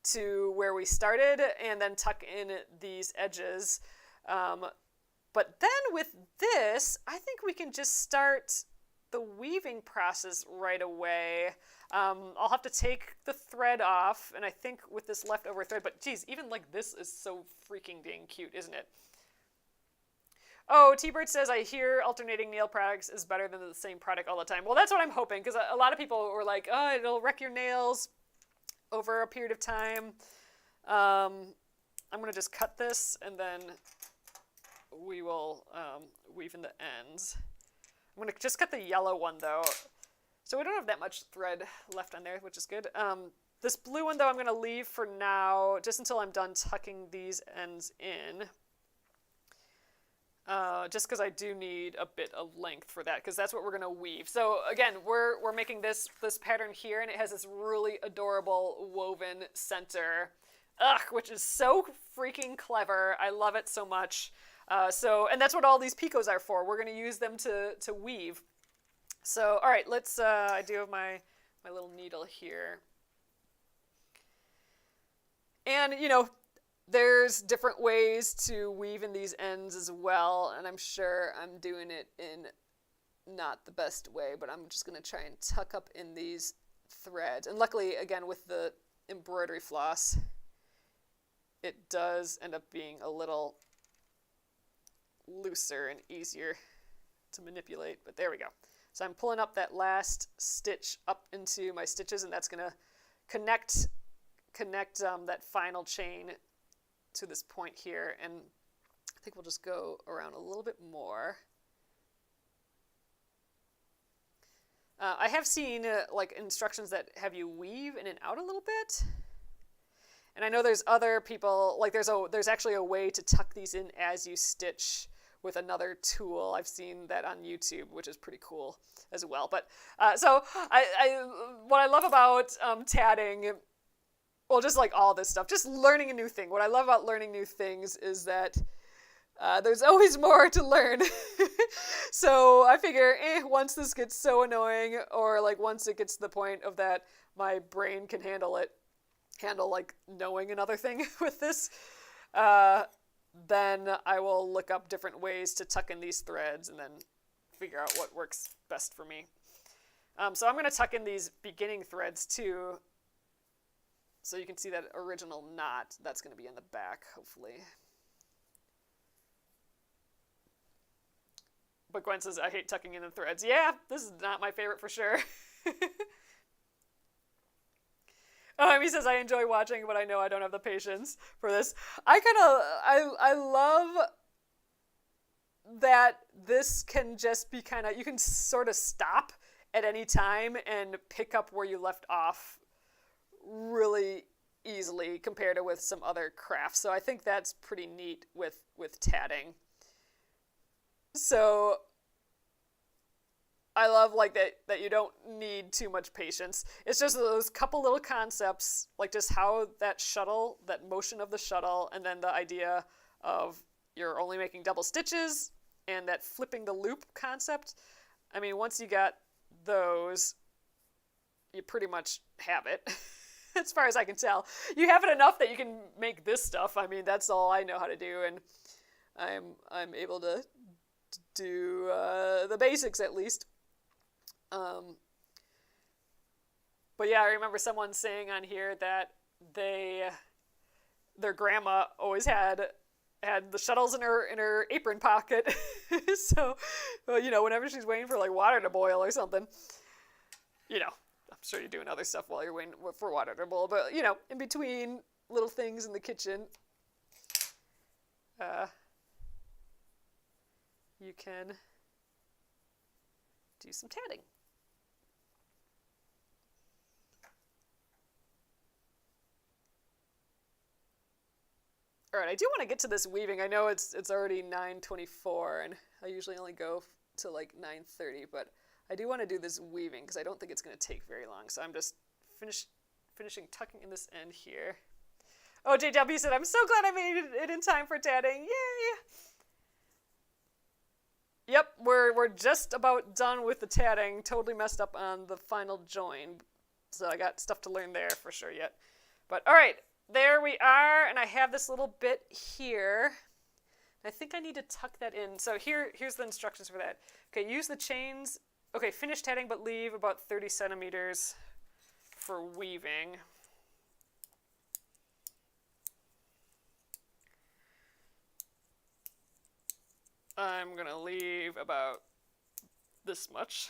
[SPEAKER 1] to where we started and then tuck in these edges. But then with this, I think we can just start the weaving process right away. I'll have to take the thread off, and I think with this leftover thread, but geez, even like this is so freaking dang cute, isn't it? Oh, T-Bird says, I hear alternating nail products is better than the same product all the time. Well, that's what I'm hoping, because a lot of people were like, oh, it'll wreck your nails over a period of time. I'm going to just cut this, and then we will weave in the ends. I'm going to just cut the yellow one, though. So we don't have that much thread left on there, which is good. This blue one, though, I'm going to leave for now, just until I'm done tucking these ends in. Just because I do need a bit of length for that, because that's what we're going to weave. So again, we're making this pattern here, and it has this really adorable woven center, which is so freaking clever. I love it so much. And that's what all these picots are for. We're going to use them to weave. So, all right, let's, I do have my little needle here. And, there's different ways to weave in these ends as well, and I'm sure I'm doing it in not the best way, but I'm just going to try and tuck up in these threads. And luckily, again, with the embroidery floss, it does end up being a little looser and easier to manipulate, but there we go. So I'm pulling up that last stitch up into my stitches, and that's going to connect that final chain to this point here. And I think we'll just go around a little bit more. I have seen like instructions that have you weave in and out a little bit. And I know there's other people, like there's actually a way to tuck these in as you stitch with another tool. I've seen that on YouTube, which is pretty cool as well. But so what I love about tatting, well, just like all this stuff, just learning a new thing. What I love about learning new things is that there's always more to learn. So I figure, once this gets so annoying, or like once it gets to the point of that my brain can handle like knowing another thing with this, then I will look up different ways to tuck in these threads and then figure out what works best for me. So I'm going to tuck in these beginning threads too, so you can see that original knot that's going to be in the back, hopefully. But Gwen says, I hate tucking in the threads. Yeah, this is not my favorite for sure. He says, I enjoy watching, but I know I don't have the patience for this. I love that this can just be you can sort of stop at any time and pick up where you left off really easily compared to with some other crafts. So I think that's pretty neat with tatting. So I love like that you don't need too much patience. It's just those couple little concepts, like just how that motion of the shuttle, and then the idea of you're only making double stitches, and that flipping the loop concept. I mean, once you got those, you pretty much have it. As far as I can tell. You have it enough that you can make this stuff. I mean, that's all I know how to do, and I'm able to do the basics at least. But yeah, I remember someone saying on here that their grandma always had the shuttles in her apron pocket. So, whenever she's waiting for like water to boil or something, I'm sure you're doing other stuff while you're waiting for water to boil, but in between little things in the kitchen, you can do some tatting. All right, I do want to get to this weaving. I know it's already 9:24, and I usually only go to like 9:30, but I do want to do this weaving because I don't think it's going to take very long. So I'm just finishing tucking in this end here. Oh, JW said, I'm so glad I made it in time for tatting. Yay! Yep, we're just about done with the tatting. Totally messed up on the final join. So I got stuff to learn there for sure yet. But all right, there we are. And I have this little bit here. I think I need to tuck that in. So here's the instructions for that. Okay, use the chains. Okay, finish tatting, but leave about 30 centimeters for weaving. I'm gonna leave about this much.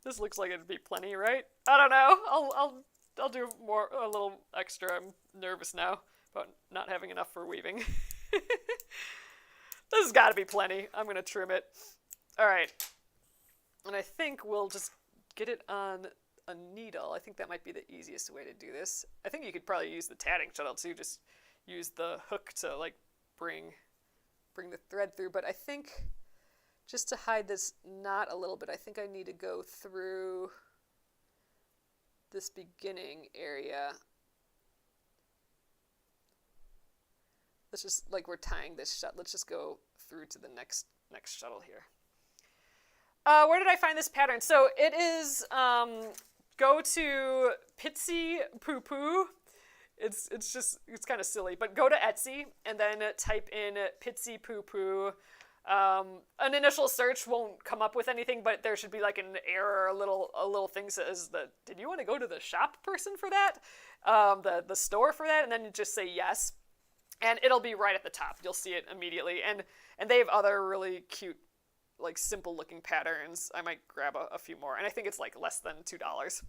[SPEAKER 1] This looks like it'd be plenty, right? I don't know. I'll do a little extra. I'm nervous now about not having enough for weaving. This has got to be plenty. I'm gonna trim it. All right. And I think we'll just get it on a needle. I think that might be the easiest way to do this. I think you could probably use the tatting shuttle too. Just use the hook to like bring the thread through. But I think just to hide this knot a little bit, I think I need to go through this beginning area. Let's just, like we're tying this shut. Let's just go through to the next shuttle here. Where did I find this pattern? So it is, go to Pitsy Poo Poo. It's kind of silly, but go to Etsy and then type in Pitsy Poo Poo. An initial search won't come up with anything, but there should be like an error, a little thing says that, did you want to go to the shop person for that? The store for that? And then you just say yes. And it'll be right at the top. You'll see it immediately. And they have other really cute like simple looking patterns, I might grab a few more. And I think it's like less than $2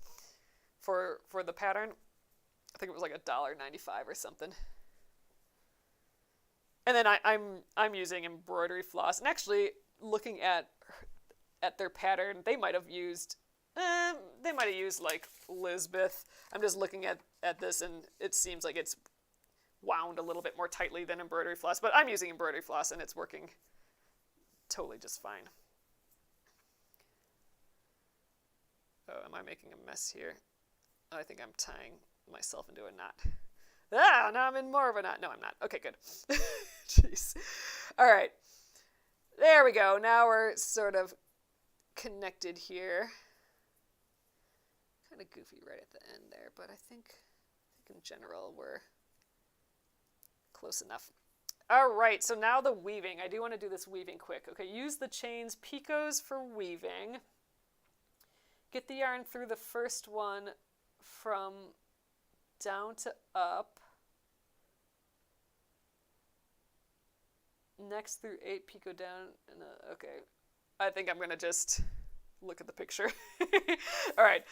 [SPEAKER 1] for the pattern. I think it was like $1.95 or something. And then I'm using embroidery floss. And actually, looking at their pattern, they might have used like Lisbeth. I'm just looking at this, and it seems like it's wound a little bit more tightly than embroidery floss. But I'm using embroidery floss, and it's working totally just fine. Oh, am I making a mess here? I think I'm tying myself into a knot. Ah, now I'm in more of a knot. No, I'm not. Okay, good. Jeez. All right. There we go. Now we're sort of connected here. Kind of goofy right at the end there, but I think in general we're close enough. All right, so now the weaving. I do want to do this weaving quick. Okay, use the chains picots for weaving. Get the yarn through the first one from down to up. Next through 8 picot down. And okay, I think I'm going to just look at the picture. All right,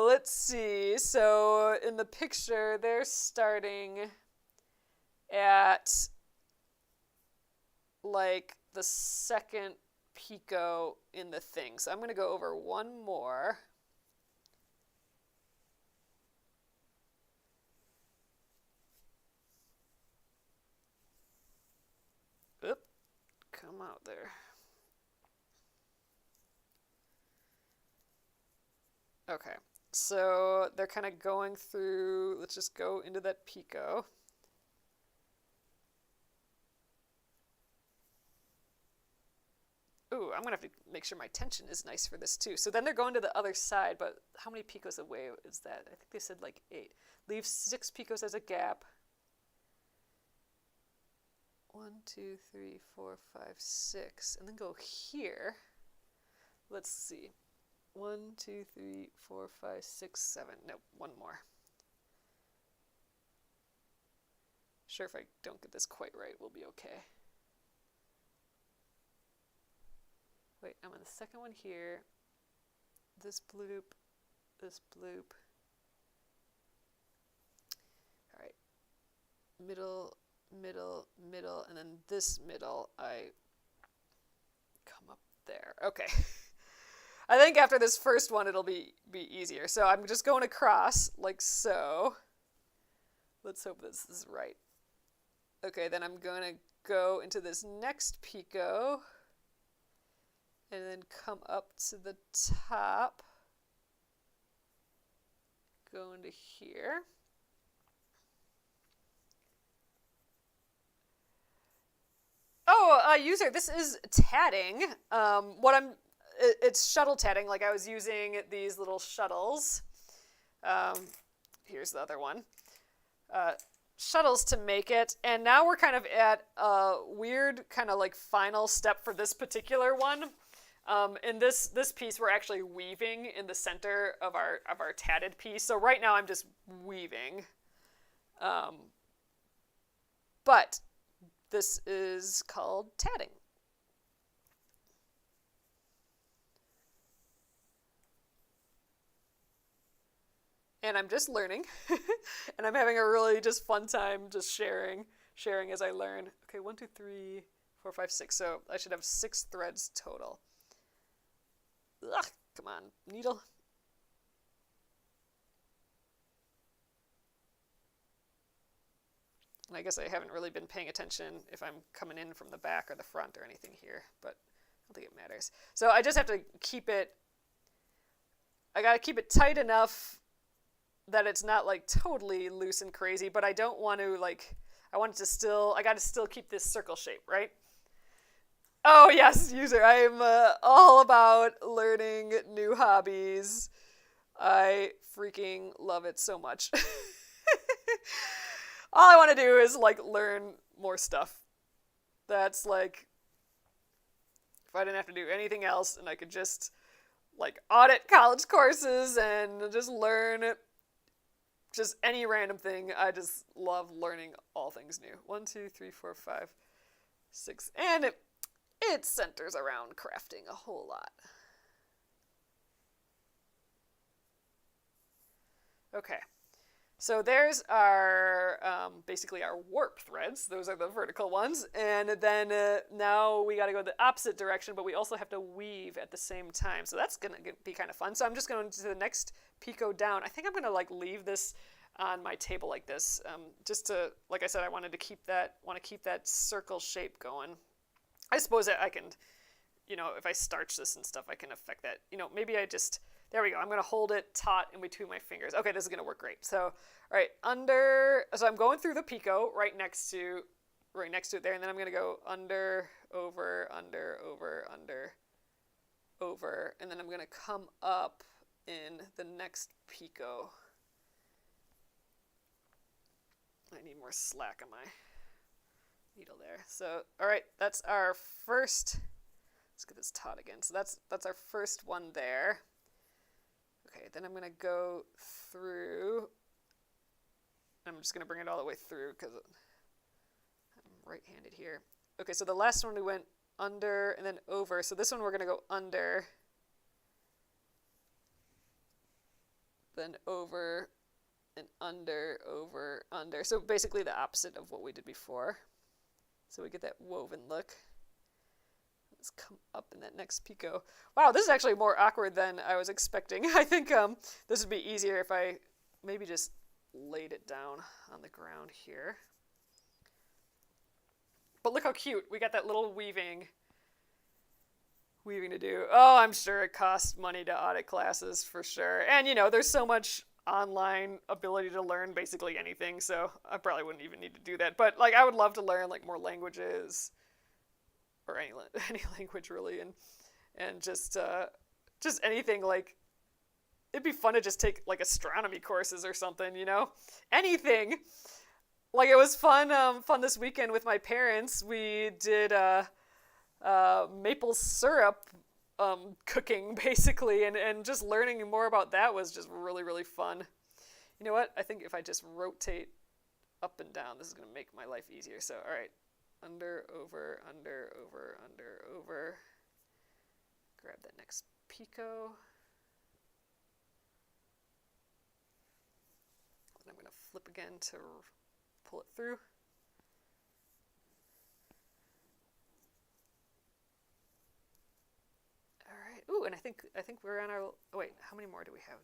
[SPEAKER 1] let's see. So in the picture, they're starting at like the second picot in the thing. So I'm going to go over one more. Oop, come out there. Okay, so they're kind of going through, let's just go into that picot. Ooh, I'm going to have to make sure my tension is nice for this too. So then they're going to the other side, but how many picots away is that? I think they said like 8. Leave 6 picots as a gap. 1, 2, 3, 4, 5, 6. And then go here. Let's see. 1, 2, 3, 4, 5, 6, 7. No, one more. Sure, if I don't get this quite right, we'll be okay. Wait, I'm on the second one here. This bloop, this bloop. All right. Middle, middle, middle, and then this middle, I come up there. Okay. I think after this first one, it'll be easier. So I'm just going across like so. Let's hope this is right. Okay, then I'm going to go into this next picot. And then come up to the top. Go into here. Oh, user, this is tatting. It's shuttle tatting. Like I was using these little shuttles. Here's the other one. Shuttles to make it. And now we're kind of at a weird kind of like final step for this particular one. In this piece, we're actually weaving in the center of our tatted piece. So right now I'm just weaving. But this is called tatting. And I'm just learning. And I'm having a really just fun time just sharing as I learn. Okay, 1, 2, 3, 4, 5, 6. So I should have 6 threads total. Ugh, come on, needle. And I guess I haven't really been paying attention if I'm coming in from the back or the front or anything here, but I don't think it matters. So I just have to keep it, I gotta keep it tight enough that it's not like totally loose and crazy, but I don't want to like, I gotta still keep this circle shape, right? Oh, yes, user. I'm all about learning new hobbies. I freaking love it so much. All I want to do is, like, learn more stuff. That's, like, if I didn't have to do anything else and I could just, like, audit college courses and just learn just any random thing. I just love learning all things new. 1, 2, 3, 4, 5, 6. And it centers around crafting a whole lot. Okay, so there's our, basically our warp threads. Those are the vertical ones. And then now we got to go the opposite direction, but we also have to weave at the same time. So that's going to be kind of fun. So I'm just going to the next picot down. I think I'm going to like leave this on my table like this, just to, like I said, I want to keep that circle shape going. I suppose that I can, if I starch this and stuff, I can affect that. Maybe I just... There we go. I'm going to hold it taut in between my fingers. Okay, this is going to work great. So, all right, so I'm going through the picot right next to it there, and then I'm going to go under, over, under, over, under, over, and then I'm going to come up in the next picot. I need more slack on my needle there. So, all right, that's our first. Let's get this taut again. So that's our first one there. Okay, then I'm going to go through. I'm just going to bring it all the way through because I'm right-handed here. Okay, so the last one we went under and then over. So this one we're going to go under, then over, and under, over, under. So basically the opposite of what we did before. So we get that woven look. Let's come up in that next picot. Wow, this is actually more awkward than I was expecting. I think this would be easier if I maybe just laid it down on the ground here. But look how cute. We got that little weaving to do. Oh, I'm sure it costs money to audit classes for sure. And there's so much online ability to learn basically anything, so I probably wouldn't even need to do that. But like I would love to learn like more languages. Or any language really, and just anything. Like it'd be fun to just take like astronomy courses or something, anything. Like it was fun this weekend with my parents. We did maple syrup cooking basically, and just learning more about that was just really, really fun. You know what? I think if I just rotate up and down, this is gonna make my life easier. So all right. Under, over, under, over, under, over. Grab that next picot. And I'm going to flip again to pull it through. All right. Ooh, and I think we're on our... Oh, wait, how many more do we have?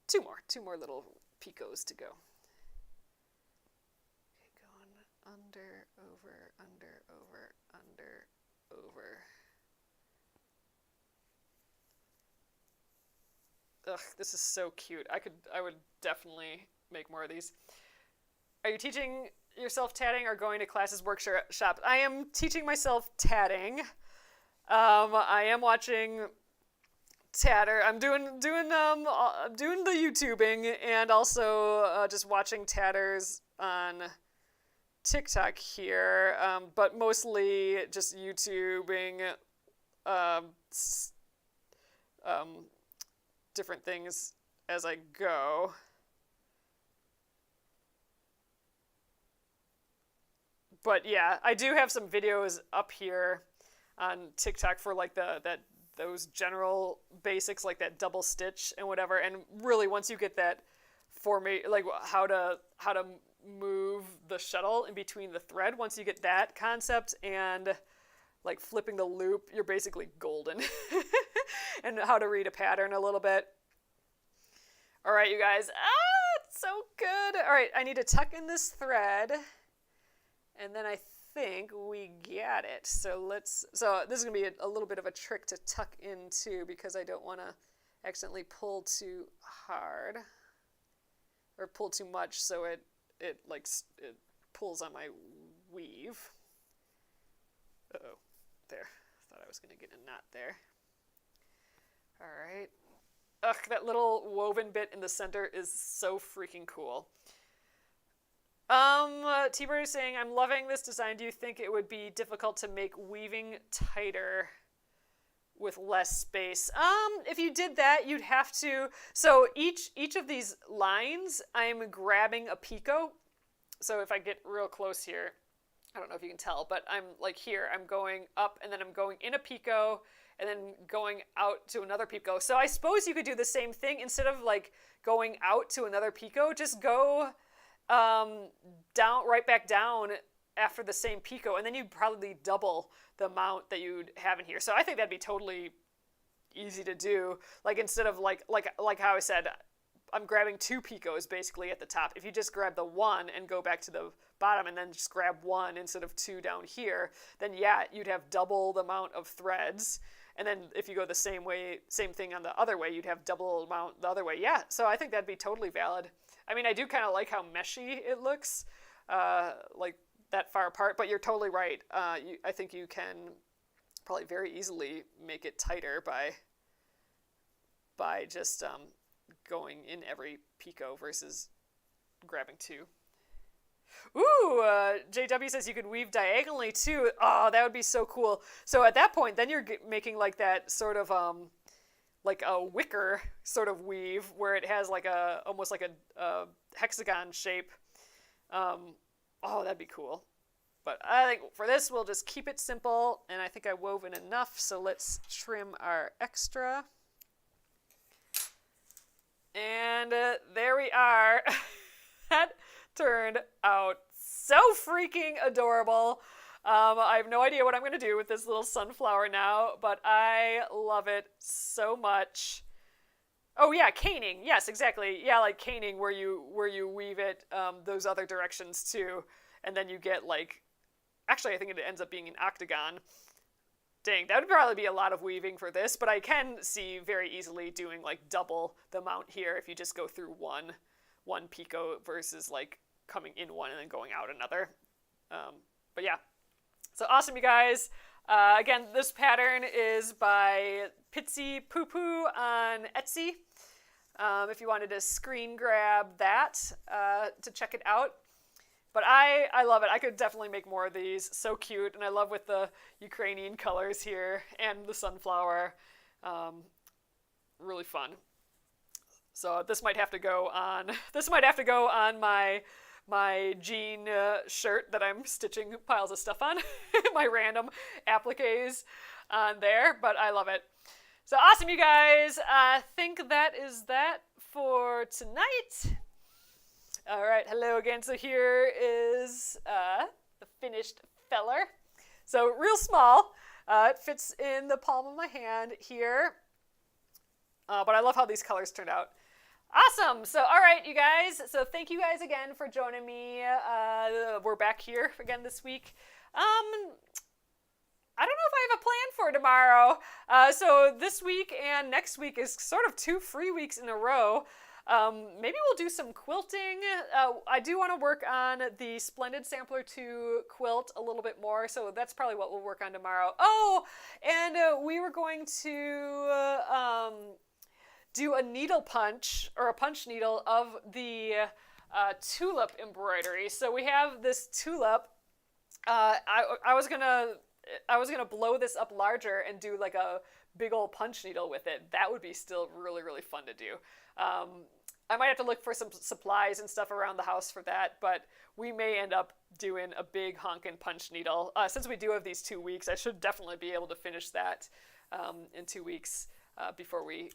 [SPEAKER 1] Two more little picots to go. Under, over, under, over, under, over. Ugh, this is so cute. I would definitely make more of these. Are you teaching yourself tatting or going to classes, workshops? I am teaching myself tatting. I am watching tatter. I'm doing the YouTubing and also just watching tatters on TikTok here, but mostly just YouTubing different things as I go. But yeah, I do have some videos up here on TikTok for like those general basics, like that double stitch and whatever. And really, once you get that like how to move the shuttle in between the thread, once you get that concept and like flipping the loop, you're basically golden. And how to read a pattern a little bit. All right, you guys. It's so good. All right, I need to tuck in this thread, and then I think we got it. So this is gonna be a little bit of a trick to tuck in too, because I don't want to accidentally pull too hard or pull too much, so it pulls on my weave. Uh-oh, there. Thought I was gonna get a knot there. All right. Ugh, that little woven bit in the center is so freaking cool. T-Bird is saying, I'm loving this design. Do you think it would be difficult to make weaving tighter with less space? If you did that, you'd have to... So each of these lines, I'm grabbing a picot. So if I get real close here, I don't know if you can tell, but I'm like here, I'm going up and then I'm going in a picot and then going out to another picot. So I suppose you could do the same thing instead of like going out to another picot, just go down, right back down after the same picot, and then you'd probably double the amount that you'd have in here. So I think that'd be totally easy to do. Like instead of like how I said, I'm grabbing 2 picots basically at the top. If you just grab the 1 and go back to the bottom and then just grab 1 instead of 2 down here, then yeah, you'd have double the amount of threads. And then if you go the same way, same thing on the other way, you'd have double amount the other way. Yeah, so I think that'd be totally valid. I mean, I do kind of like how meshy it looks, like that far apart, but you're totally right. I think you can probably very easily make it tighter by just going in every picot versus grabbing 2. Ooh, JW says you could weave diagonally too. Oh, that would be so cool. So at that point, then you're making like that sort of like a wicker sort of weave where it has like almost like a hexagon shape. Oh, that'd be cool. But I think for this, we'll just keep it simple, and I think I wove in enough, so let's trim our extra. And there we are. That turned out so freaking adorable. I have no idea what I'm going to do with this little sunflower now, but I love it so much. Oh yeah, caning. Yes, exactly. Yeah, like caning where you weave it those other directions too, and then you get like, actually I think it ends up being an octagon. Dang, that would probably be a lot of weaving for this, but I can see very easily doing like double the amount here if you just go through one picot versus like coming in one and then going out another. But yeah, so awesome, you guys. Again, this pattern is by Pitsy Poo Poo on Etsy. If you wanted to screen grab that to check it out. But I love it. I could definitely make more of these. So cute. And I love with the Ukrainian colors here and the sunflower. Really fun. So this might have to go on my jean shirt that I'm stitching piles of stuff on. My random appliques on there. But I love it. So awesome, you guys. I think that is that for tonight. All right, hello again. So here is the finished feller. So real small. It fits in the palm of my hand here. But I love how these colors turned out. Awesome. So, all right, you guys. So thank you guys again for joining me. We're back here again this week. I don't know if I have a plan for tomorrow. So this week and next week is sort of 2 free weeks in a row. Maybe we'll do some quilting. I do want to work on the Splendid Sampler 2 quilt a little bit more, so that's probably what we'll work on tomorrow. Oh, and we were going to do a needle punch, or a punch needle of the tulip embroidery. So we have this tulip. I was gonna blow this up larger and do like a big old punch needle with it. That would be still really, really fun to do. I might have to look for some supplies and stuff around the house for that, but we may end up doing a big honkin' punch needle. Since we do have these 2 weeks, I should definitely be able to finish that in 2 weeks before we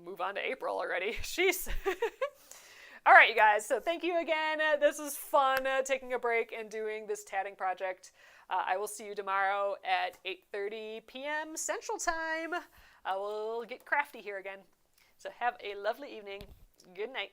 [SPEAKER 1] move on to April already. Jeez. All right, you guys, so thank you again. This was fun taking a break and doing this tatting project. I will see you tomorrow at 8:30 p.m. Central Time. I will get crafty here again. So have a lovely evening. Good night.